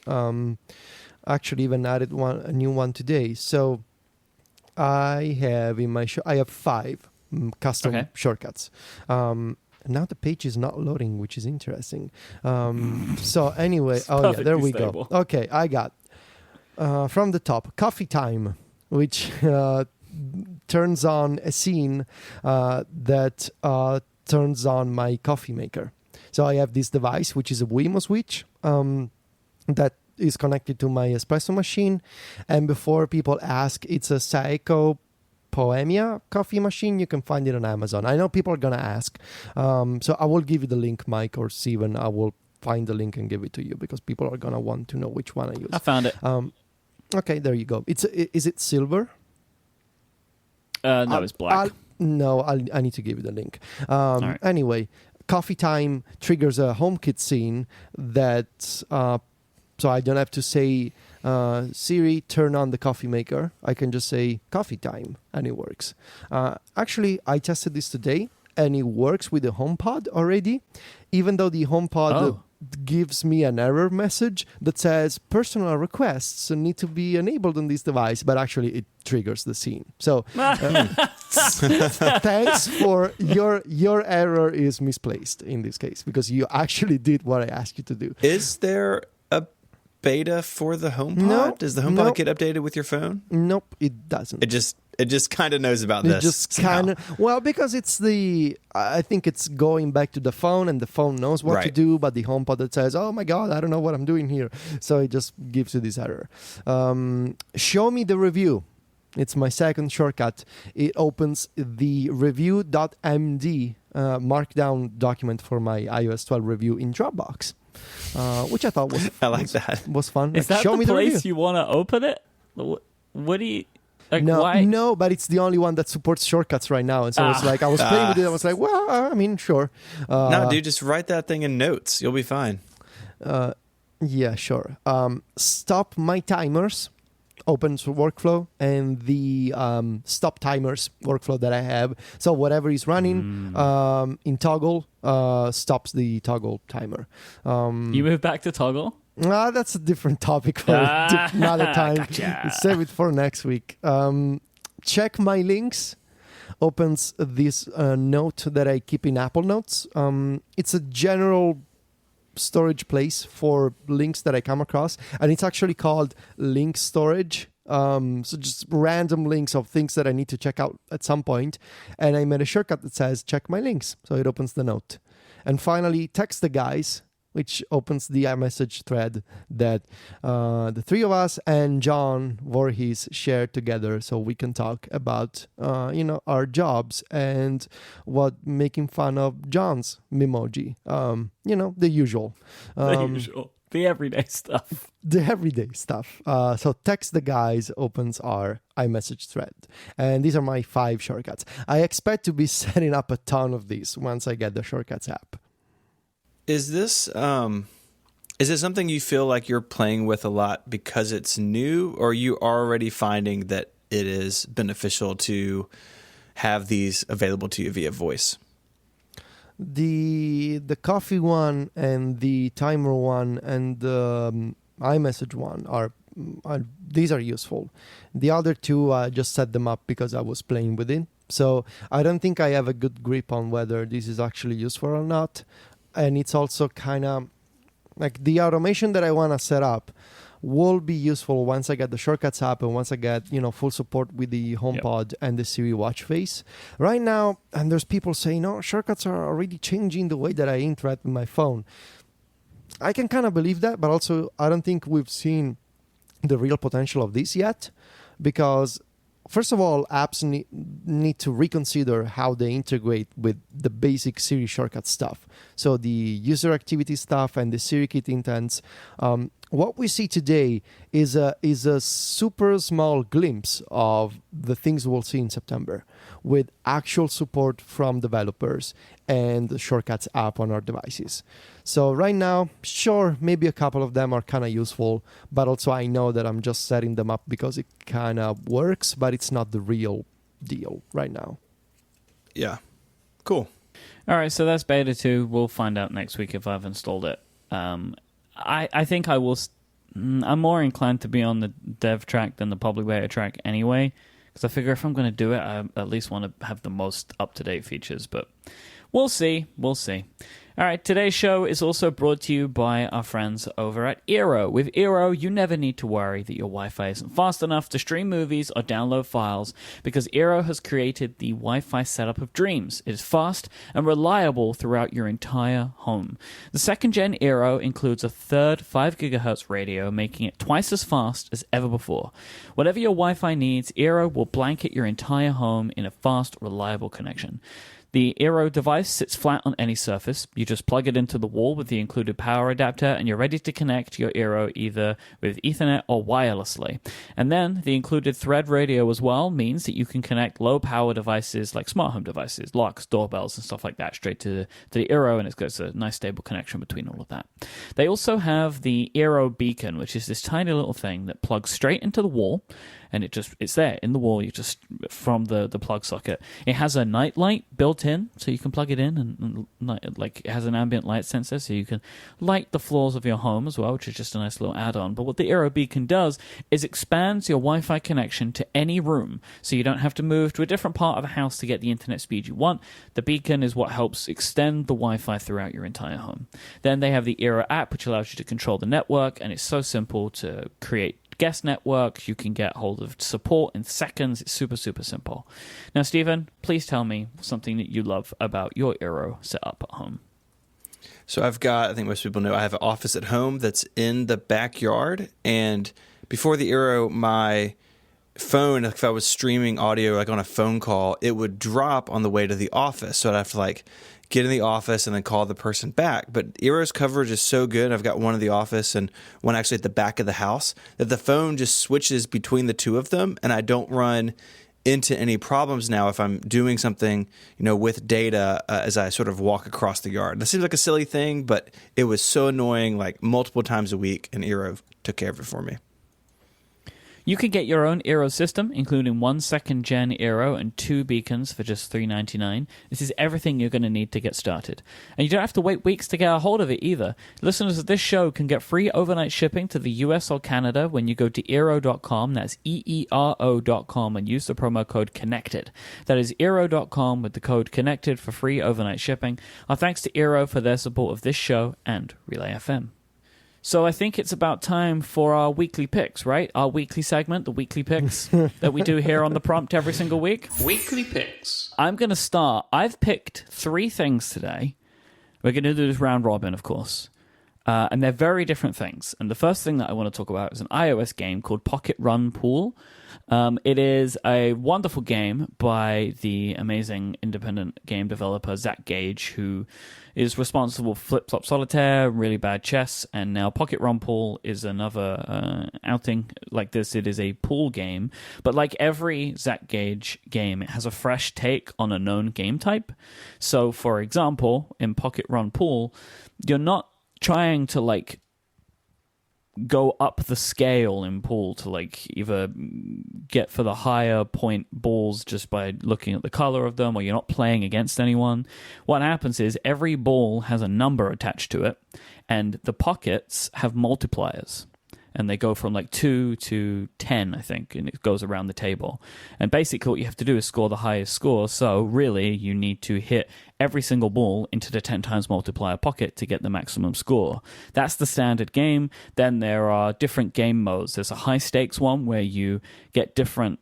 Actually, even added a new one today. So I have in my I have 5 custom Okay. shortcuts. Now the page is not loading, which is interesting. So anyway, It's oh yeah, there perfectly we stable. go. Okay, I got from the top coffee time, which turns on a scene that turns on my coffee maker. So I have this device, which is a Wemo switch that is connected to my espresso machine. And before people ask, it's a Seiko Poemia coffee machine. You can find it on Amazon. I know people are going to ask. So I will give you the link, Myke or Stephen. I will find the link and give it to you because people are going to want to know which one I use. I found it. Okay, there you go. Is it silver? No, it's black. I need to give you the link. right. Anyway, coffee time triggers a HomeKit scene that so I don't have to say Siri, turn on the coffee maker. I can just say coffee time and it works. Actually, I tested this today and it works with the HomePod already, even though the HomePod gives me an error message that says personal requests need to be enabled on this device, but actually it triggers the scene. So thanks for your error is misplaced in this case because you actually did what I asked you to do. Is there a beta for the HomePod? No, Does the HomePod no. get updated with your phone? Nope, it doesn't. It just kind of knows about It this. just somehow. kind of because it's I think it's going back to the phone and the phone knows what to Right. do, but the HomePod that says, "Oh my God, I don't know what I'm doing here," so it just gives you this error. Show me the review. It's my second shortcut. It opens the review.md markdown document for my iOS 12 review in Dropbox, which I thought was I like that. was fun. Is Like, that show the me the review. place you want to open it? What do you... Like, No, why? no, but it's the only one that supports shortcuts right now. And so it's like I was playing with it. I was like, well, I mean, sure. No, dude, just write that thing in notes. You'll be fine. Yeah, sure. Stop my timers opens workflow, and the stop timers workflow that I have. So whatever is running in toggle stops the toggle timer. You move back to toggle? That's a different topic for another time. Gotcha. Save it for next week. Check my links opens this note that I keep in Apple Notes. It's a general storage place for links that I come across, and it's actually called link storage. So just random links of things that I need to check out at some point, and I made a shortcut that says check my links, so it opens the note. And finally, text the guys, which opens the iMessage thread that the three of us and John Voorhees shared together, so we can talk about our jobs and what making fun of John's Memoji. The usual. The usual. The everyday stuff. The everyday stuff. So text the guys opens our iMessage thread. And these are my 5 shortcuts. I expect to be setting up a ton of these once I get the Shortcuts app. Is this is it something you feel like you're playing with a lot because it's new, or are you already finding that it is beneficial to have these available to you via voice? The coffee one and the timer one and the iMessage one are these are useful. The other two, I just set them up because I was playing with it. So I don't think I have a good grip on whether this is actually useful or not. And it's also kind of like the automation that I want to set up will be useful once I get the Shortcuts app and once I get, full support with the HomePod and the Siri watch face. Right now, and there's people saying, Shortcuts are already changing the way that I interact with my phone. I can kind of believe that, but also I don't think we've seen the real potential of this yet, because first of all, apps need to reconsider how they integrate with the basic Siri shortcut stuff. So the user activity stuff and the SiriKit intents. What we see today is a super small glimpse of the things we'll see in September, with actual support from developers and the Shortcuts app on our devices. So right now, sure, maybe a couple of them are kind of useful, but also I know that I'm just setting them up because it kind of works, but it's not the real deal right now. Yeah. Cool. All right, so that's beta 2. We'll find out next week if I've installed it. I think I will. I'm more inclined to be on the dev track than the public beta track anyway, because I figure if I'm going to do it, I at least want to have the most up-to-date features, but we'll see. We'll see. All right, today's show is also brought to you by our friends over at Eero. With Eero, you never need to worry that your Wi-Fi isn't fast enough to stream movies or download files, because Eero has created the Wi-Fi setup of dreams. It is fast and reliable throughout your entire home. The second-gen Eero includes a third 5 GHz radio, making it twice as fast as ever before. Whatever your Wi-Fi needs, Eero will blanket your entire home in a fast, reliable connection. The Eero device sits flat on any surface. You just plug it into the wall with the included power adapter, and you're ready to connect your Eero either with Ethernet or wirelessly. And then the included thread radio as well means that you can connect low-power devices like smart home devices, locks, doorbells, and stuff like that straight to the Eero, and it's got a nice stable connection between all of that. They also have the Eero beacon, which is this tiny little thing that plugs straight into the wall, and it's there in the wall, you just from the plug socket. It has a night light built in, so you can plug it in, and it has an ambient light sensor, so you can light the floors of your home as well, which is just a nice little add-on. But what the Eero beacon does is expands your Wi-Fi connection to any room, so you don't have to move to a different part of the house to get the internet speed you want. The beacon is what helps extend the Wi-Fi throughout your entire home. Then they have the Eero app, which allows you to control the network, and it's so simple to create guest networks. You can get hold of support in seconds. It's super, super simple. Now, Stephen, please tell me something that you love about your Eero setup at home. So I think most people know, I have an office at home that's in the backyard. And before the Eero, my phone, if I was streaming audio like on a phone call, it would drop on the way to the office. So I'd have to like get in the office and then call the person back. But Eero's coverage is so good. I've got one in the office and one actually at the back of the house that the phone just switches between the two of them, and I don't run into any problems now if I'm doing something, with data as I sort of walk across the yard. That seems like a silly thing, but it was so annoying like multiple times a week, and Eero took care of it for me. You can get your own Eero system, including 1 2nd-gen Eero and 2 beacons for just $3.99. This is everything you're going to need to get started. And you don't have to wait weeks to get a hold of it either. Listeners of this show can get free overnight shipping to the US or Canada when you go to Eero.com, that's EERO.com, and use the promo code CONNECTED. That is Eero.com with the code CONNECTED for free overnight shipping. Our thanks to Eero for their support of this show and Relay FM. So I think it's about time for our weekly picks, right? Our weekly segment, the weekly picks that we do here on The Prompt every single week. Weekly picks. I'm going to start. I've picked 3 things today. We're going to do this round robin, of course. And they're very different things. And the first thing that I want to talk about is an iOS game called Pocket Run Pool. It is a wonderful game by the amazing independent game developer Zach Gage, who is responsible for Flip Flop Solitaire, Really Bad Chess, and now Pocket Run Pool is another outing like this. It is a pool game, but like every Zach Gage game, it has a fresh take on a known game type. So, for example, in Pocket Run Pool, you're not trying to like go up the scale in pool to like either get for the higher point balls just by looking at the color of them, or you're not playing against anyone. What happens is every ball has a number attached to it, and the pockets have multipliers. And they go from like 2 to 10, I think, and it goes around the table. And basically what you have to do is score the highest score. So really, you need to hit every single ball into the 10 times multiplier pocket to get the maximum score. That's the standard game. Then there are different game modes. There's a high stakes one where you get different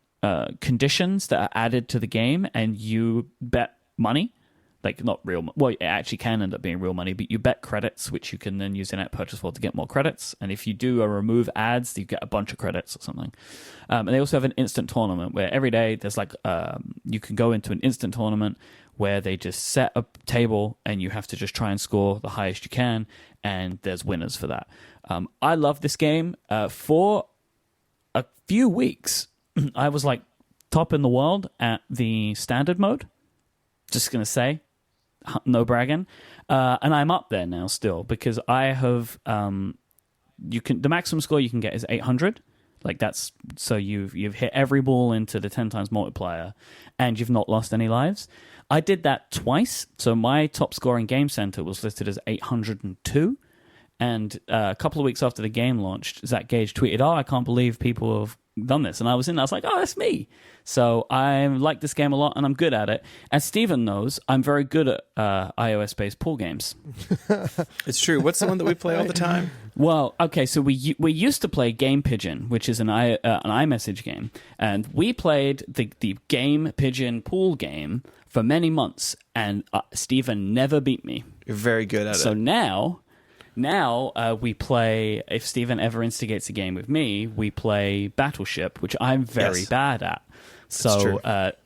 conditions that are added to the game, and you bet money. Like, not real well, it actually can end up being real money, but you bet credits, which you can then use in-app purchase for to get more credits. And if you do a remove ads, you get a bunch of credits or something. And they also have an instant tournament where every day there's like, you can go into an instant tournament where they just set a table and you have to just try and score the highest you can, and there's winners for that. I love this game. For a few weeks, I was like top in the world at the standard mode. Just going to say. No bragging, and I'm up there now still because I have. The maximum score you can get is 800. Like that's so you've hit every ball into the 10 times multiplier, and you've not lost any lives. I did that twice, so my top score in Game Center was listed as 802. And a couple of weeks after the game launched, Zach Gage tweeted, "Oh, I can't believe people have done this." And I was like, "Oh, that's me." So I like this game a lot, and I'm good at it. As Stephen knows, I'm very good at iOS-based pool games. It's true. What's the one that we play all the time? Well, okay, so we used to play Game Pigeon, which is an iMessage game, and we played the Game Pigeon pool game for many months, and Stephen never beat me. You're very good at it. So now we play, if Stephen ever instigates a game with me, we play Battleship, which I'm very bad at. So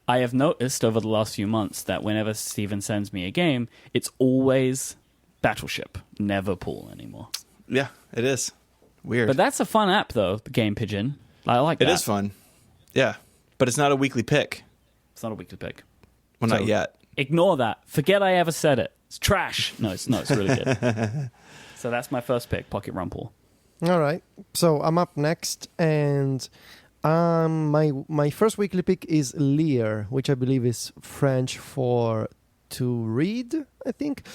I have noticed over the last few months that whenever Stephen sends me a game, it's always Battleship, never pool anymore. Yeah, it is. Weird. But that's a fun app, though, the Game Pigeon. I like that. It is fun. Yeah, but it's not a weekly pick. It's not a weekly pick. Well, not yet. Ignore that. Forget I ever said it. It's trash. No, it's really good. So that's my first pick, Pocket Run Pool. All right. So I'm up next, and my first weekly pick is Lear, which I believe is French for to read, I think.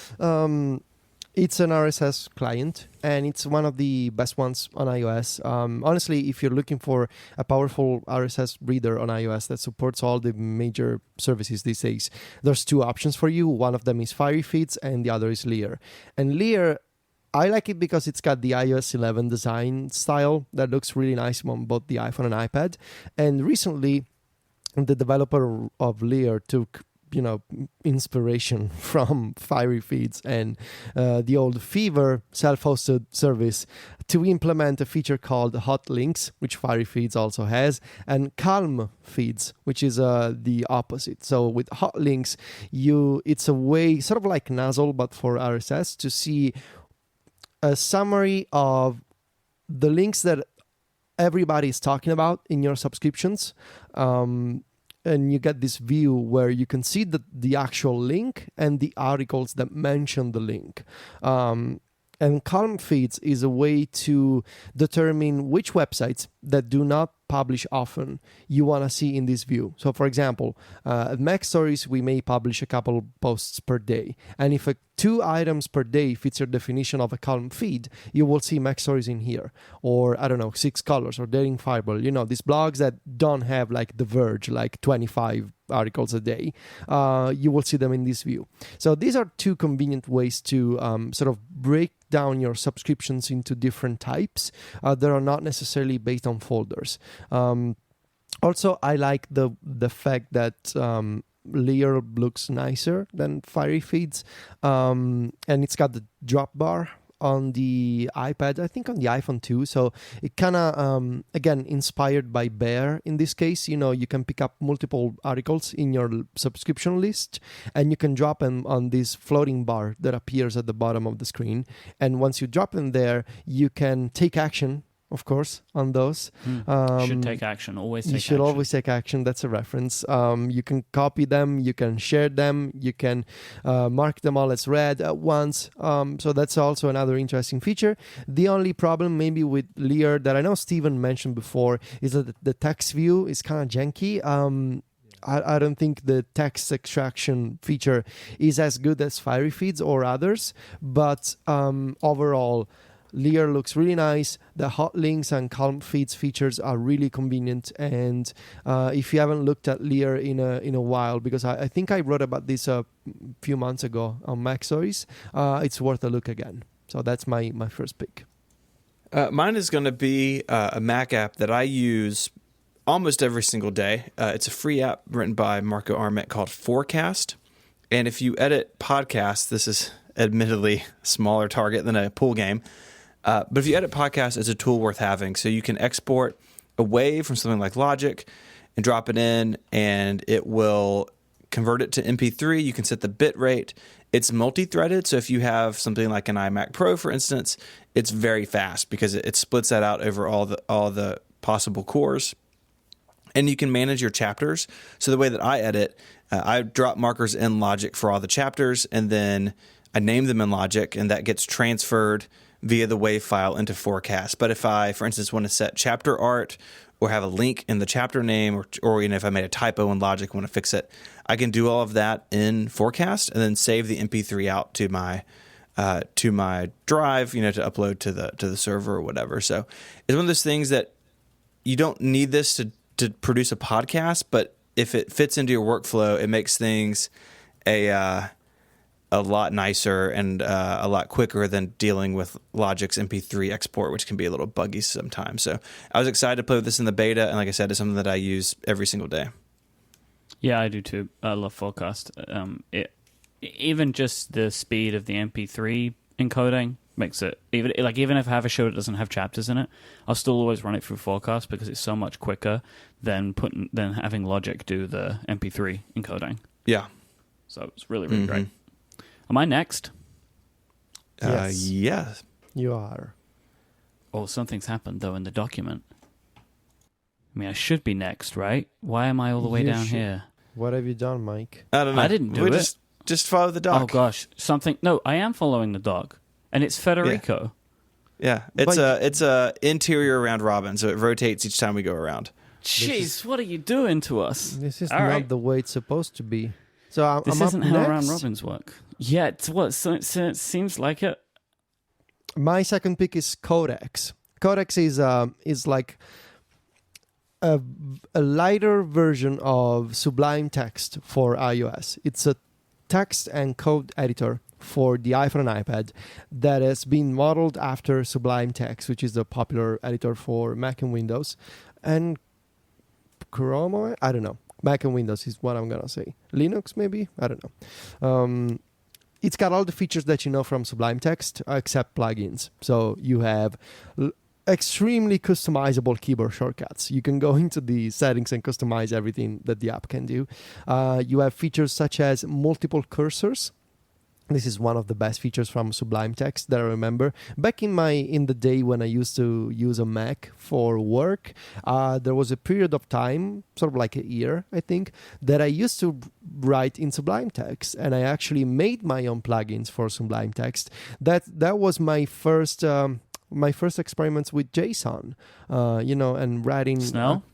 It's an RSS client, and it's one of the best ones on iOS. Honestly, if you're looking for a powerful RSS reader on iOS that supports all the major services these days, there's 2 options for you. One of them is Fiery Feeds, and the other is Lear. And Lear, I like it because it's got the iOS 11 design style that looks really nice on both the iPhone and iPad. And recently, the developer of Lear took inspiration from Fiery Feeds and the old Fever self-hosted service to implement a feature called Hot Links, which Fiery Feeds also has, and Calm Feeds, which is the opposite. So with Hot Links, it's a way, sort of like Nuzzle, but for RSS, to see a summary of the links that everybody is talking about in your subscriptions. And you get this view where you can see the actual link and the articles that mention the link. And Calm Feeds is a way to determine which websites that do not publish often you want to see in this view. So, for example, at Mac Stories, we may publish a couple posts per day. And if 2 items per day fits your definition of a Calm feed, you will see Mac Stories in here. Or, I don't know, 6 Colors or Dating Fireball. These blogs that don't have like The Verge, like 25 articles a day. You will see them in this view. So these are 2 convenient ways to sort of break down your subscriptions into different types that are not necessarily based on folders. Also, I like the fact that Lear looks nicer than Fiery Feeds, and it's got the drop bar on the iPad, I think on the iPhone too. So it kind of, again, inspired by Bear in this case. You can pick up multiple articles in your subscription list and you can drop them on this floating bar that appears at the bottom of the screen. And once you drop them there, you can take action, of course, on those. Should take action. Always take action. You should always take action. That's a reference. You can copy them. You can share them. You can mark them all as read at once. So that's also another interesting feature. The only problem maybe with Lear that I know Stephen mentioned before is that the text view is kind of janky. I don't think the text extraction feature is as good as Fiery Feeds or others. But overall, Lear looks really nice. The Hot Links and Calm Feeds features are really convenient. And if you haven't looked at Lear in a while, because I think I wrote about this a few months ago on Mac Stories, it's worth a look again. So that's my first pick. Mine is going to be a Mac app that I use almost every single day. It's a free app written by Marco Arment called Forecast. And if you edit podcasts, this is admittedly a smaller target than a pool game. But if you edit podcasts, it's a tool worth having. So you can export a wave from something like Logic and drop it in, and it will convert it to MP3. You can set the bit rate. It's multi-threaded. So if you have something like an iMac Pro, for instance, it's very fast because it splits that out over all the possible cores. And you can manage your chapters. So the way that I edit, I drop markers in Logic for all the chapters, and then I name them in Logic, and that gets transferred via the WAV file into Forecast. But if I, for instance, want to set chapter art or have a link in the chapter name, or if I made a typo in Logic, want to fix it, I can do all of that in Forecast and then save the MP3 out to my drive, to upload to the server or whatever. So it's one of those things that you don't need this to produce a podcast, but if it fits into your workflow, it makes things a lot nicer and a lot quicker than dealing with Logic's MP3 export, which can be a little buggy sometimes. So I was excited to play with this in the beta, and like I said, it's something that I use every single day. Yeah, I do too. I love Forecast. Even just the speed of the MP3 encoding makes it, even if I have a show that doesn't have chapters in it, I'll still always run it through Forecast because it's so much quicker than having Logic do the MP3 encoding. Yeah. So it's really, really great. Am I next? Yes. Yes. You are. Oh, something's happened, though, in the document. I mean, I should be next, right? Why am I all the way down here? What have you done, Myke? I don't know. I didn't do it. Just follow the doc. Oh, gosh. No, I am following the doc. And it's Federico. Yeah. It's a interior round robin, so it rotates each time we go around. Jeez, what are you doing to us? This is All not right. the way it's supposed to be. So This I'm isn't up how next. round robins work. Yeah, it seems like it. My second pick is Codex. Codex is like a lighter version of Sublime Text for iOS. It's a text and code editor for the iPhone and iPad that has been modeled after Sublime Text, which is the popular editor for Mac and Windows. And Chrome, I don't know. Mac and Windows is what I'm gonna say. Linux maybe, I don't know. It's got all the features that you know from Sublime Text, except plugins. So you have extremely customizable keyboard shortcuts. You can go into the settings and customize everything that the app can do. You have features such as multiple cursors. This is one of the best features from Sublime Text that I remember. Back in the day when I used to use a Mac for work, there was a period of time, sort of like a year, I think, that I used to write in Sublime Text, and I actually made my own plugins for Sublime Text. That was my first experiments with JSON, and writing. Snell?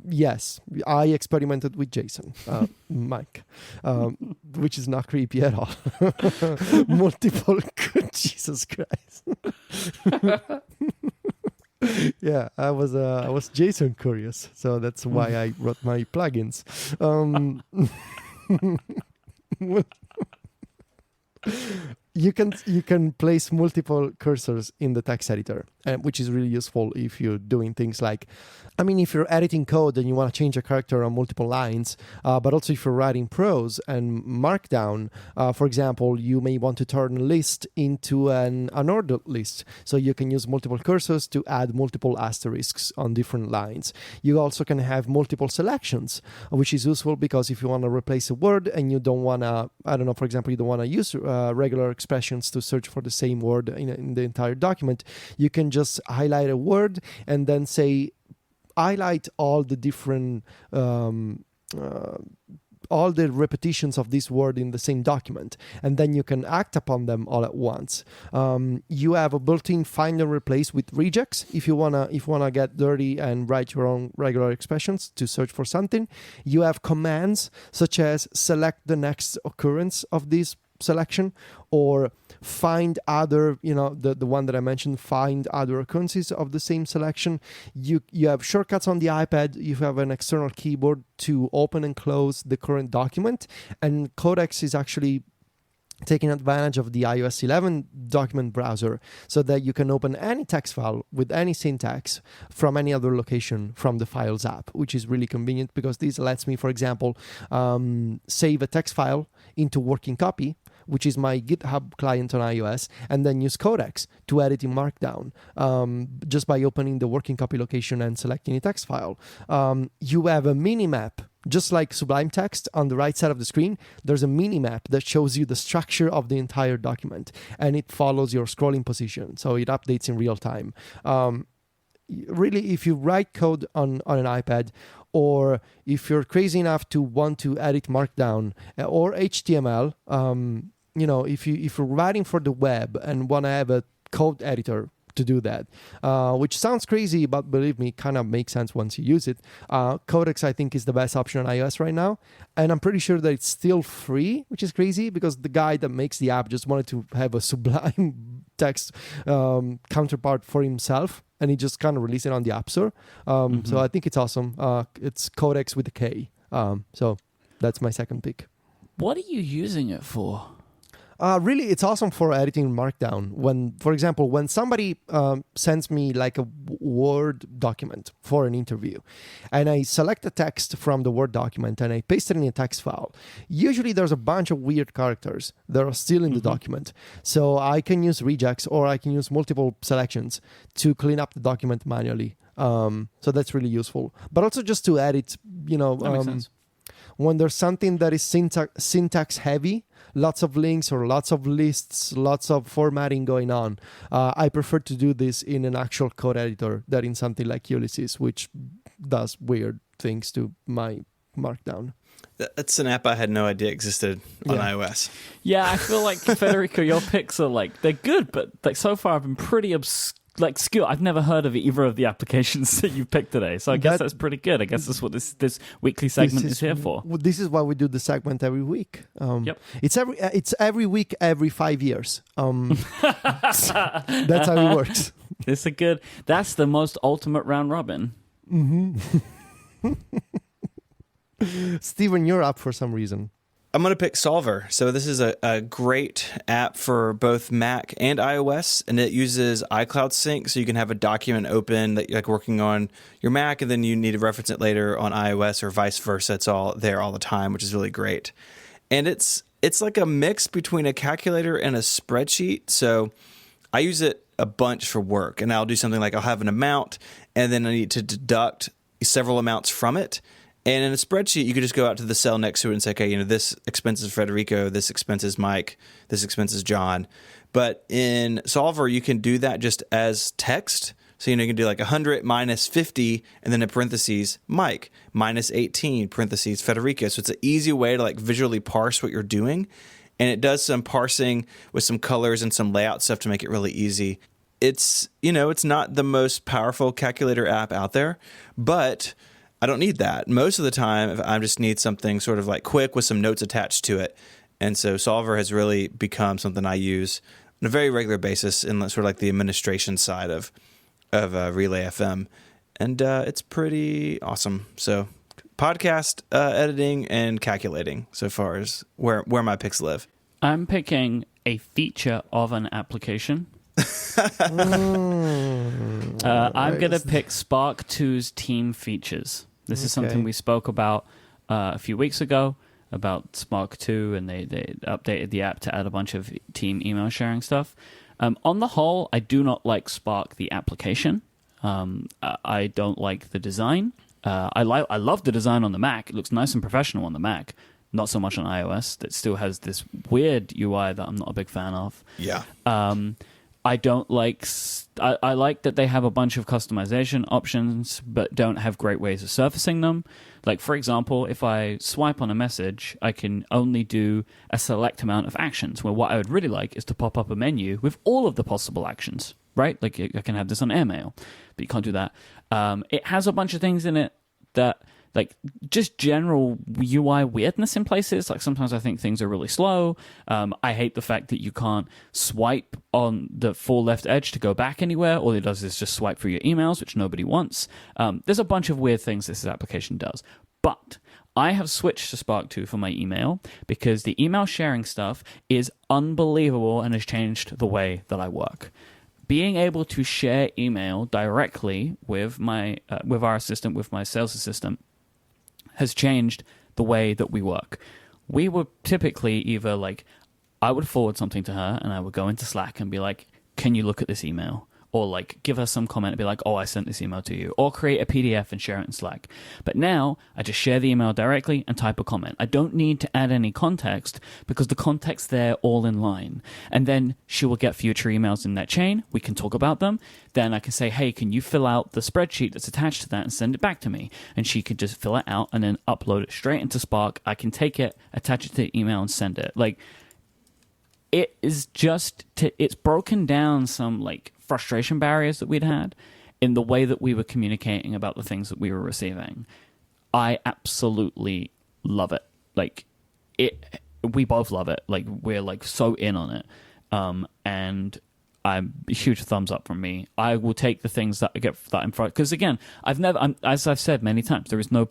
Yes, I experimented with JSON, Myke, which is not creepy at all. Multiple, Jesus Christ. Yeah, I was JSON curious, so that's why I wrote my plugins. You can place multiple cursors in the text editor, which is really useful if you're doing things like, if you're editing code and you want to change a character on multiple lines, but also if you're writing prose and markdown, for example, you may want to turn a list into an unordered list. So you can use multiple cursors to add multiple asterisks on different lines. You also can have multiple selections, which is useful because if you want to replace a word and you don't want to, for example, you don't want to use regular expressions to search for the same word in the entire document, you can just highlight a word and then say, highlight all the different all the repetitions of this word in the same document, and then you can act upon them all at once. You have a built-in find and replace with regex if you wanna get dirty and write your own regular expressions to search for something. You have commands such as select the next occurrence of this selection, or find other, the one that I mentioned, find other occurrences of the same selection. You have shortcuts on the iPad. You have an external keyboard to open and close the current document, and Codex is actually taking advantage of the iOS 11 document browser so that you can open any text file with any syntax from any other location from the Files app, which is really convenient because this lets me, for example, save a text file into working copy, which is my GitHub client on iOS, and then use Codex to edit in Markdown just by opening the working copy location and selecting a text file. You have a mini-map. Just like Sublime Text, on the right side of the screen, there's a mini-map that shows you the structure of the entire document, and it follows your scrolling position, so it updates in real time. Really, if you write code on an iPad, or if you're crazy enough to want to edit Markdown or HTML, if you're writing for the web and want to have a code editor to do that, which sounds crazy, but believe me, kind of makes sense once you use it. Codex, I think, is the best option on iOS right now, and I'm pretty sure that it's still free, which is crazy because the guy that makes the app just wanted to have a Sublime Text counterpart for himself, and he just kind of released it on the App Store. So I think it's awesome. It's Codex with a K. So that's my second pick. What are you using it for? Really, it's awesome for editing Markdown. When, for example, when somebody sends me like a Word document for an interview, and I select a text from the Word document and I paste it in a text file, usually there's a bunch of weird characters that are still in the document. So I can use regex, or I can use multiple selections to clean up the document manually. So that's really useful. But also just to edit, That makes sense. When there's something that is syntax heavy, lots of links or lots of lists, lots of formatting going on, I prefer to do this in an actual code editor than in something like Ulysses, which does weird things to my Markdown. That's an app I had no idea existed on iOS. Yeah, I feel like, Federico, your picks are they're good, but so far I've been pretty obscure. I've never heard of either of the applications that you picked today, so I guess that's pretty good. I guess that's what this weekly segment is here for. This is why we do the segment every week. Yep. It's every week, every 5 years. That's how it works. That's the most ultimate round robin. Stephen, you're up for some reason. I'm going to pick Solver. So this is a great app for both Mac and iOS, and it uses iCloud Sync, so you can have a document open that you're like working on your Mac, and then you need to reference it later on iOS or vice versa. It's all there all the time, which is really great. And it's like a mix between a calculator and a spreadsheet. So I use it a bunch for work, and I'll do something like I'll have an amount, and then I need to deduct several amounts from it. And in a spreadsheet, you could just go out to the cell next to it and say, okay, this expense is Federico, this expense is Myke, this expense is John. But in Solver, you can do that just as text. So, you can do like 100 minus 50, and then in parentheses, Myke, minus 18, parentheses, Federico. So it's an easy way to like visually parse what you're doing. And it does some parsing with some colors and some layout stuff to make it really easy. It's, it's not the most powerful calculator app out there, but I don't need that. Most of the time, I just need something sort of like quick with some notes attached to it. And so Solver has really become something I use on a very regular basis in sort of like the administration side of Relay FM. And it's pretty awesome. So podcast editing and calculating so far is where my picks live. I'm picking a feature of an application. I'm going to pick Spark 2's team features. This is something we spoke about a few weeks ago about Spark 2, and they updated the app to add a bunch of team email sharing stuff. On the whole, I do not like Spark, the application. I don't like the design. I love the design on the Mac. It looks nice and professional on the Mac. Not so much on iOS. That still has this weird UI that I'm not a big fan of. Yeah. I don't like... I like that they have a bunch of customization options, but don't have great ways of surfacing them. Like, for example, if I swipe on a message, I can only do a select amount of actions, where what I would really like is to pop up a menu with all of the possible actions, right? Like, I can have this on Airmail, but you can't do that. It has a bunch of things in it that... like just general UI weirdness in places. Like sometimes I think things are really slow. I hate the fact that you can't swipe on the full left edge to go back anywhere. All it does is just swipe through your emails, which nobody wants. There's a bunch of weird things this application does. But I have switched to Spark 2 for my email because the email sharing stuff is unbelievable and has changed the way that I work. Being able to share email directly with with our assistant, with my sales assistant, has changed the way that we work. We were typically either like, I would forward something to her and I would go into Slack and be like, can you look at this email? Or like give her some comment and be like, oh, I sent this email to you. Or create a PDF and share it in Slack. But now I just share the email directly and type a comment. I don't need to add any context because the context's there all in line. And then she will get future emails in that chain. We can talk about them. Then I can say, hey, can you fill out the spreadsheet that's attached to that and send it back to me? And she could just fill it out and then upload it straight into Spark. I can take it, attach it to the email and send it. Like, it is just, it's broken down some like frustration barriers that we'd had in the way that we were communicating about the things that we were receiving. I absolutely love it. Like, we both love it. Like, we're like so in on it. And I'm a huge thumbs up from me. I will take the things that I get that I'm frustrated. Because again, as I've said many times, there is no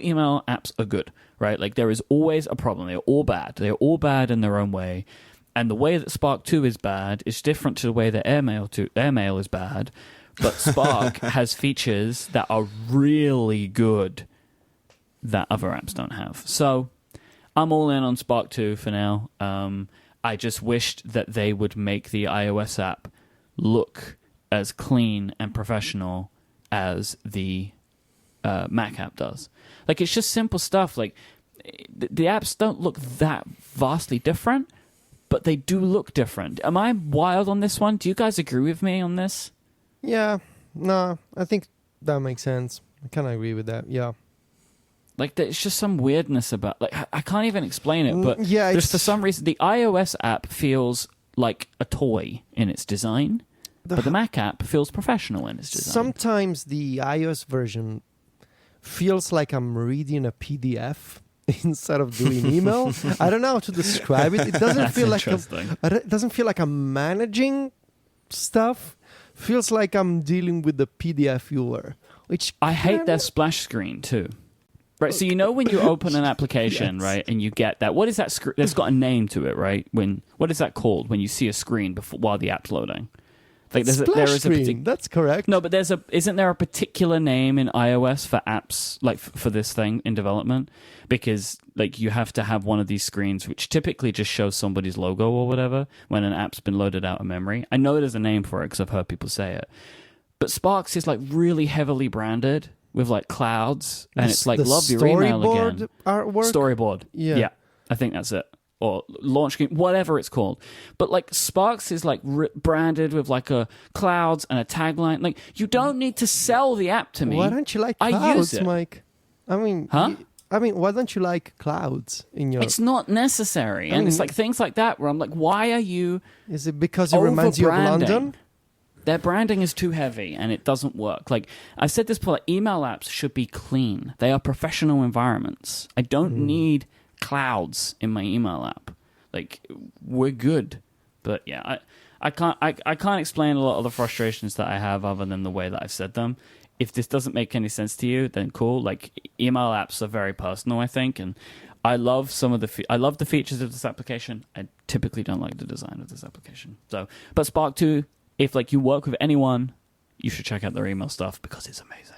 email apps are good, right? Like, there is always a problem. They're all bad. They're all bad in their own way. And the way that Spark 2 is bad is different to the way that Airmail is bad. But Spark has features that are really good that other apps don't have. So I'm all in on Spark 2 for now. I just wished that they would make the iOS app look as clean and professional as the Mac app does. Like, it's just simple stuff. Like, the apps don't look that vastly different, but they do look different. Am I wild on this one? Do you guys agree with me on this? Yeah, no, I think that makes sense. I kind of agree with that, yeah. Like, there's just some weirdness about... like, I can't even explain it, but yeah, there's for some reason... the iOS app feels like a toy in its design, but the Mac app feels professional in its design. Sometimes the iOS version feels like I'm reading a PDF instead of doing email. I don't know how to describe it. It doesn't feel like it doesn't feel like I'm managing stuff. Feels like I'm dealing with the PDF viewer, which I hate their splash screen too. Right, so when you open an application, Yes. right, and you get that, what is that screen? It's got a name to it, right? What is that called when you see a screen while the app's loading? Like Splash screen. That's correct. No, but isn't there a particular name in iOS for apps, like for this thing in development? Because like you have to have one of these screens which typically just shows somebody's logo or whatever when an app's been loaded out of memory. I know there's a name for it because I've heard people say it. But Sparks is like really heavily branded with like clouds, and it's like, love your email again. Artwork? Storyboard. Yeah, I think that's it. Or launch screen, whatever it's called. But like Sparks is like branded with like a clouds and a tagline. Like you don't need to sell the app to me. Why don't you like clouds, I use it. Myke? I mean, why don't you like clouds in your? It's not necessary, and it's like things like that where I'm like, why are you? Is it because it reminds you of London? Their branding is too heavy and it doesn't work. Like I said this before, like, email apps should be clean. They are professional environments. I don't need clouds in my email app. Like we're good. But yeah, I can't explain a lot of the frustrations that I have other than the way that I've said them. If this doesn't make any sense to you, then cool. Like email apps are very personal, I think, and I love I love the features of this application. I typically don't like the design of this application. So, but Spark 2, if like you work with anyone, you should check out their email stuff because it's amazing.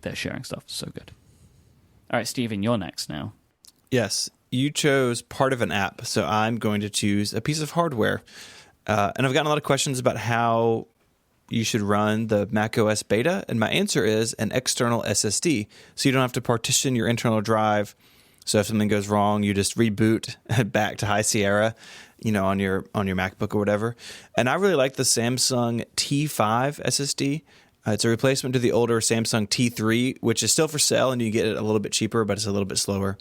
They're sharing stuff so good. All right, Stephen, you're next now. Yes, you chose part of an app, so I'm going to choose a piece of hardware. And I've gotten a lot of questions about how you should run the macOS beta, and my answer is an external SSD, so you don't have to partition your internal drive. So if something goes wrong, you just reboot back to High Sierra, on your MacBook or whatever. And I really like the Samsung T5 SSD. It's a replacement to the older Samsung T3, which is still for sale, and you get it a little bit cheaper, but it's a little bit slower.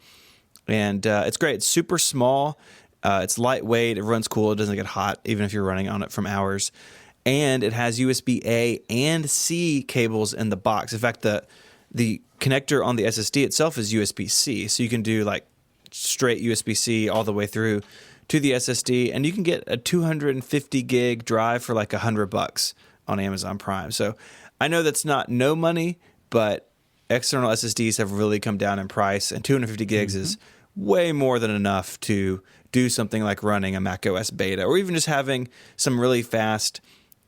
And it's great. It's super small. It's lightweight. It runs cool. It doesn't get hot, even if you're running on it from hours. And it has USB-A and C cables in the box. In fact, the connector on the SSD itself is USB-C, so you can do like straight USB-C all the way through to the SSD, and you can get a 250 gig drive for like $100 on Amazon Prime. So I know that's not no money, but external SSDs have really come down in price, and 250 gigs is way more than enough to do something like running a macOS beta or even just having some really fast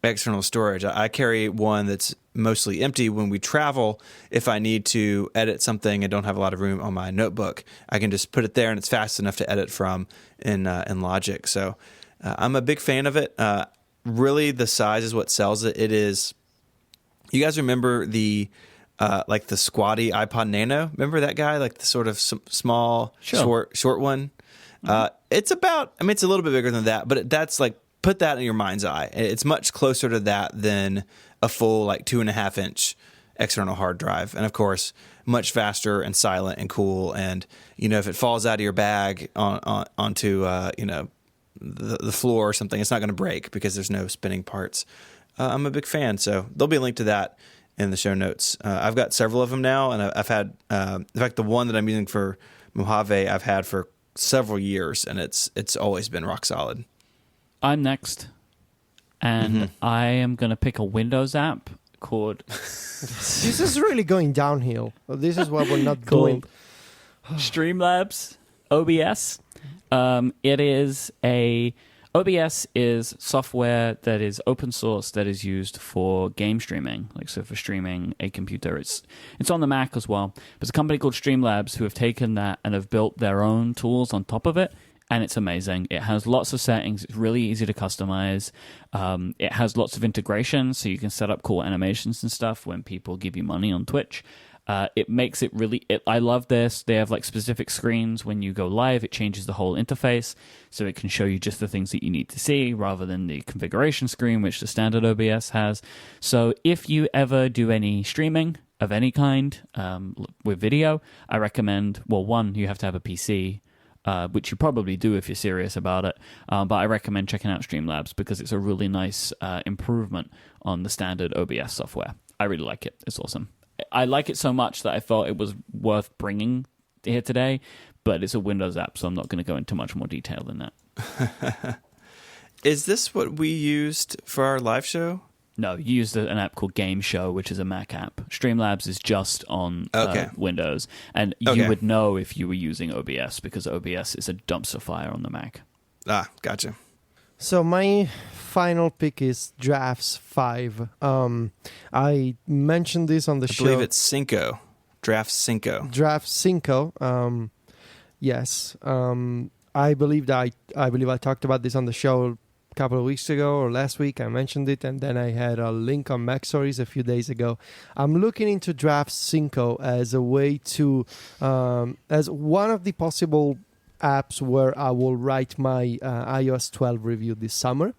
external storage. I carry one that's mostly empty when we travel. If I need to edit something and don't have a lot of room on my notebook, I can just put it there and it's fast enough to edit from in Logic. So I'm a big fan of it. Really, the size is what sells it. It is. You guys remember the like the squatty iPod Nano? Remember that guy, like the sort of small, short one? It's about. I mean, it's a little bit bigger than that, but that's like. Put that in your mind's eye. It's much closer to that than a full like 2.5-inch external hard drive. And of course, much faster and silent and cool. And, if it falls out of your bag onto, the floor or something, it's not going to break because there's no spinning parts. I'm a big fan. So there'll be a link to that in the show notes. I've got several of them now. And I've had, in fact, the one that I'm using for Mojave, I've had for several years. And it's always been rock solid. I'm next, and I am going to pick a Windows app called... This is really going downhill. This is what we're not doing. Streamlabs OBS. OBS is software that is open source that is used for game streaming, like so for streaming a computer. It's on the Mac as well. There's a company called Streamlabs who have taken that and have built their own tools on top of it. And it's amazing. It has lots of settings. It's really easy to customize. It has lots of integration, so you can set up cool animations and stuff when people give you money on Twitch. It makes it really... I love this. They have like specific screens. When you go live, it changes the whole interface, so it can show you just the things that you need to see rather than the configuration screen, which the standard OBS has. So if you ever do any streaming of any kind with video, I recommend... Well, one, you have to have a PC, which you probably do if you're serious about it. But I recommend checking out Streamlabs because it's a really nice improvement on the standard OBS software. I really like it. It's awesome. I like it so much that I thought it was worth bringing here today, but it's a Windows app, so I'm not going to go into much more detail than that. Is this what we used for our live show? No, you used an app called Game Show, which is a Mac app. Streamlabs is just on Windows, and you would know if you were using OBS because OBS is a dumpster fire on the Mac. Ah, gotcha. So my final pick is Drafts 5. I mentioned this on the show. I believe it's Cinco. Draft Cinco. Draft Cinco. Yes. I believe I talked about this on the show a couple of weeks ago or last week. I mentioned it, and then I had a link on Mac Stories a few days ago. I'm looking into Draft Cinco as a way to, as one of the possible apps where I will write my iOS 12 review this summer,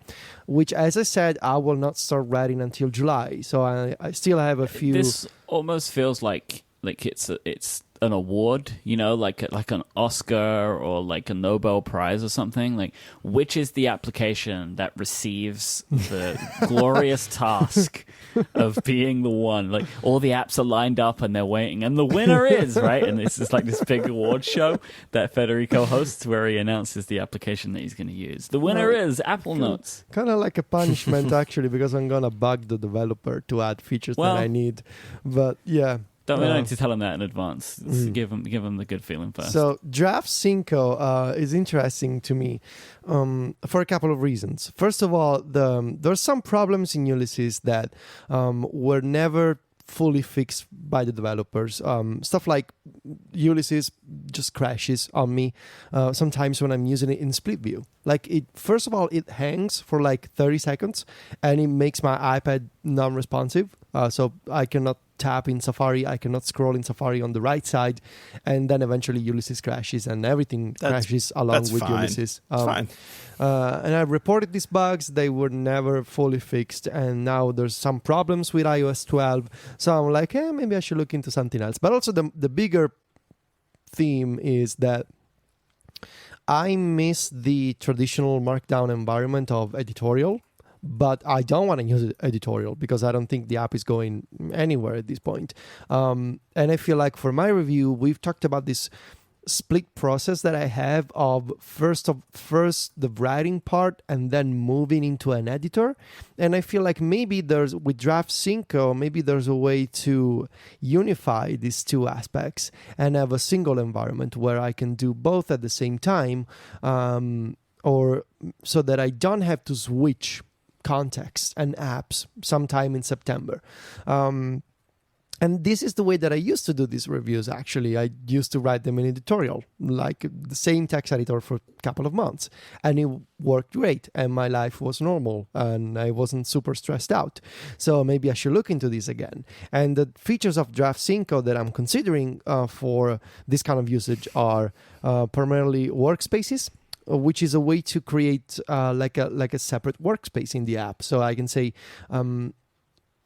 which, as I said, I will not start writing until July. So I still have a few. This almost feels like it's an award, like an Oscar or like a Nobel Prize or something. Like, which is the application that receives the glorious task of being the one? Like, all the apps are lined up and they're waiting, and the winner is right. And this is like this big award show that Federico hosts, where he announces the application that he's going to use. The winner is Apple Notes. Kind of like a punishment, actually, because I'm gonna bug the developer to add features that I need. But yeah. Don't need to tell them that in advance. Give them the good feeling first. So Draft Cinco is interesting to me for a couple of reasons. First of all, there's some problems in Ulysses that were never fully fixed by the developers. Stuff like Ulysses just crashes on me sometimes when I'm using it in split view. Like, first of all, it hangs for like 30 seconds and it makes my iPad non-responsive. So I cannot tap in Safari, I cannot scroll in Safari on the right side, and then eventually Ulysses crashes and everything crashes along with fine. Ulysses. It's fine. And I reported these bugs, they were never fully fixed, and now there's some problems with iOS 12, so I'm like, maybe I should look into something else. But also the bigger theme is that I miss the traditional markdown environment of editorial, but I don't want to use editorial because I don't think the app is going anywhere at this point. And I feel like for my review, we've talked about this split process that I have of first the writing part and then moving into an editor. And I feel like maybe with Draft Cinco, maybe there's a way to unify these two aspects and have a single environment where I can do both at the same time, or so that I don't have to switch contexts and apps sometime in September. And this is the way that I used to do these reviews, actually. I used to write them in editorial, like the same text editor for a couple of months. And it worked great, and my life was normal, and I wasn't super stressed out. So maybe I should look into this again. And the features of Draft Cinco that I'm considering for this kind of usage are primarily workspaces, which is a way to create like a separate workspace in the app. So I can say,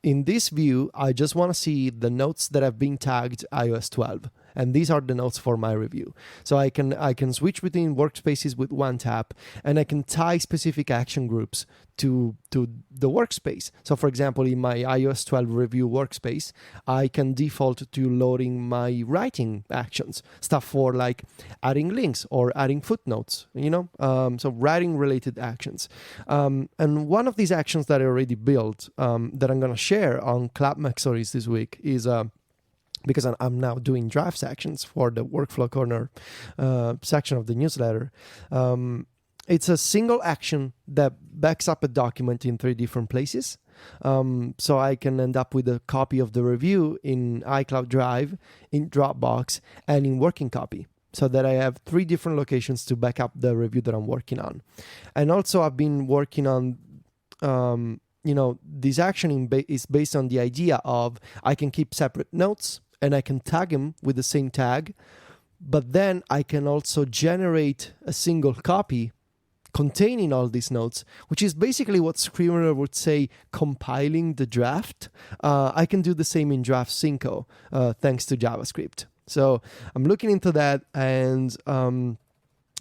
in this view, I just want to see the notes that have been tagged iOS 12. And these are the notes for my review. So I can switch between workspaces with one tap, and I can tie specific action groups to the workspace. So for example, in my iOS 12 review workspace, I can default to loading my writing actions, stuff for like adding links or adding footnotes, so writing related actions. And one of these actions that I already built that I'm going to share on Club Mac Stories this week is because I'm now doing draft sections for the Workflow Corner section of the newsletter. It's a single action that backs up a document in 3 different places. So I can end up with a copy of the review in iCloud Drive, in Dropbox, and in Working Copy, so that I have 3 different locations to back up the review that I'm working on. And also I've been working on this action is based on the idea of I can keep separate notes and I can tag them with the same tag, but then I can also generate a single copy containing all these notes, which is basically what Scrivener would say compiling the draft. I can do the same in Draft Cinco thanks to JavaScript. So I'm looking into that, and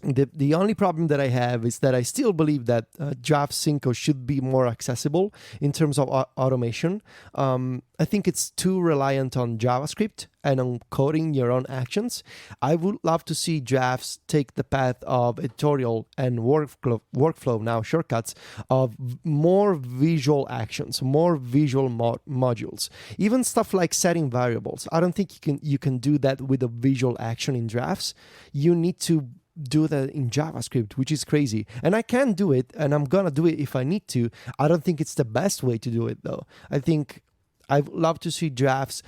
The only problem that I have is that I still believe that Draft Synco should be more accessible in terms of automation. I think it's too reliant on JavaScript and on coding your own actions. I would love to see drafts take the path of editorial and workflow now shortcuts of more visual actions, more visual modules, even stuff like setting variables. I don't think you can do that with a visual action in drafts. You need to do that in JavaScript, which is crazy. And I can do it, and I'm gonna do it if I need to. I don't think it's the best way to do it, though. I think I'd love to see drafts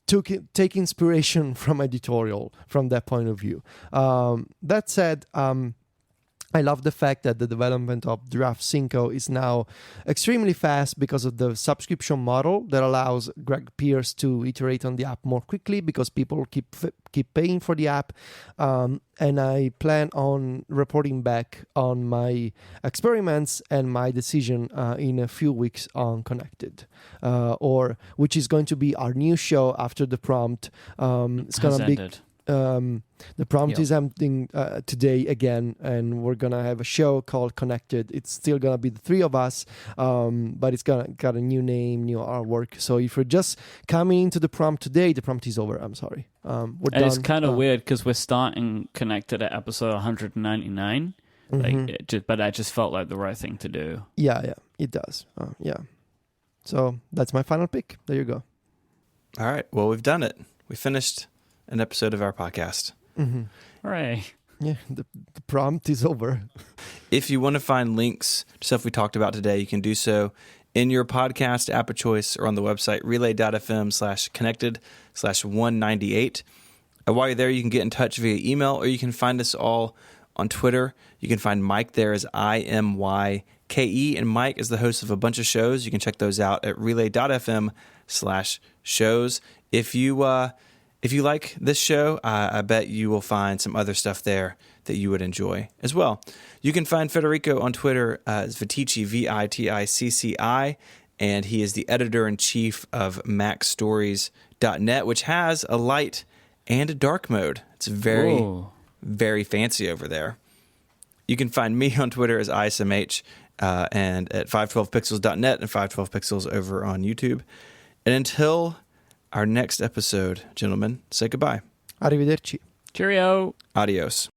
take inspiration from editorial from that point of view. That said, I love the fact that the development of Draft Synco is now extremely fast because of the subscription model that allows Greg Pierce to iterate on the app more quickly because people keep paying for the app. And I plan on reporting back on my experiments and my decision in a few weeks on Connected, which is going to be our new show after the prompt. It's going to be... ended. The prompt is ending today again, and we're gonna have a show called Connected. It's still gonna be the three of us, but it's got a new name, new artwork. So if you're just coming into the prompt today, the prompt is over. I'm sorry. We're and done. it's kind of weird because we're starting Connected at episode 199. But I just felt like the right thing to do. Yeah, it does. So that's my final pick. There you go. All right. Well, we've done it. We finished an episode of our podcast. Hooray. Yeah, the prompt is over. If you want to find links to stuff we talked about today, you can do so in your podcast app of choice or on the website relay.fm/connected/198. And while you're there, you can get in touch via email, or you can find us all on Twitter. You can find Myke there as IMYKE, and Myke is the host of a bunch of shows. You can check those out at relay.fm/shows. If you like this show, I bet you will find some other stuff there that you would enjoy as well. You can find Federico on Twitter as Viticci, Viticci, and he is the editor-in-chief of MacStories.net, which has a light and a dark mode. It's very fancy over there. You can find me on Twitter as ISMH and at 512pixels.net and 512pixels over on YouTube. And until our next episode, gentlemen, say goodbye. Arrivederci. Cheerio. Adios.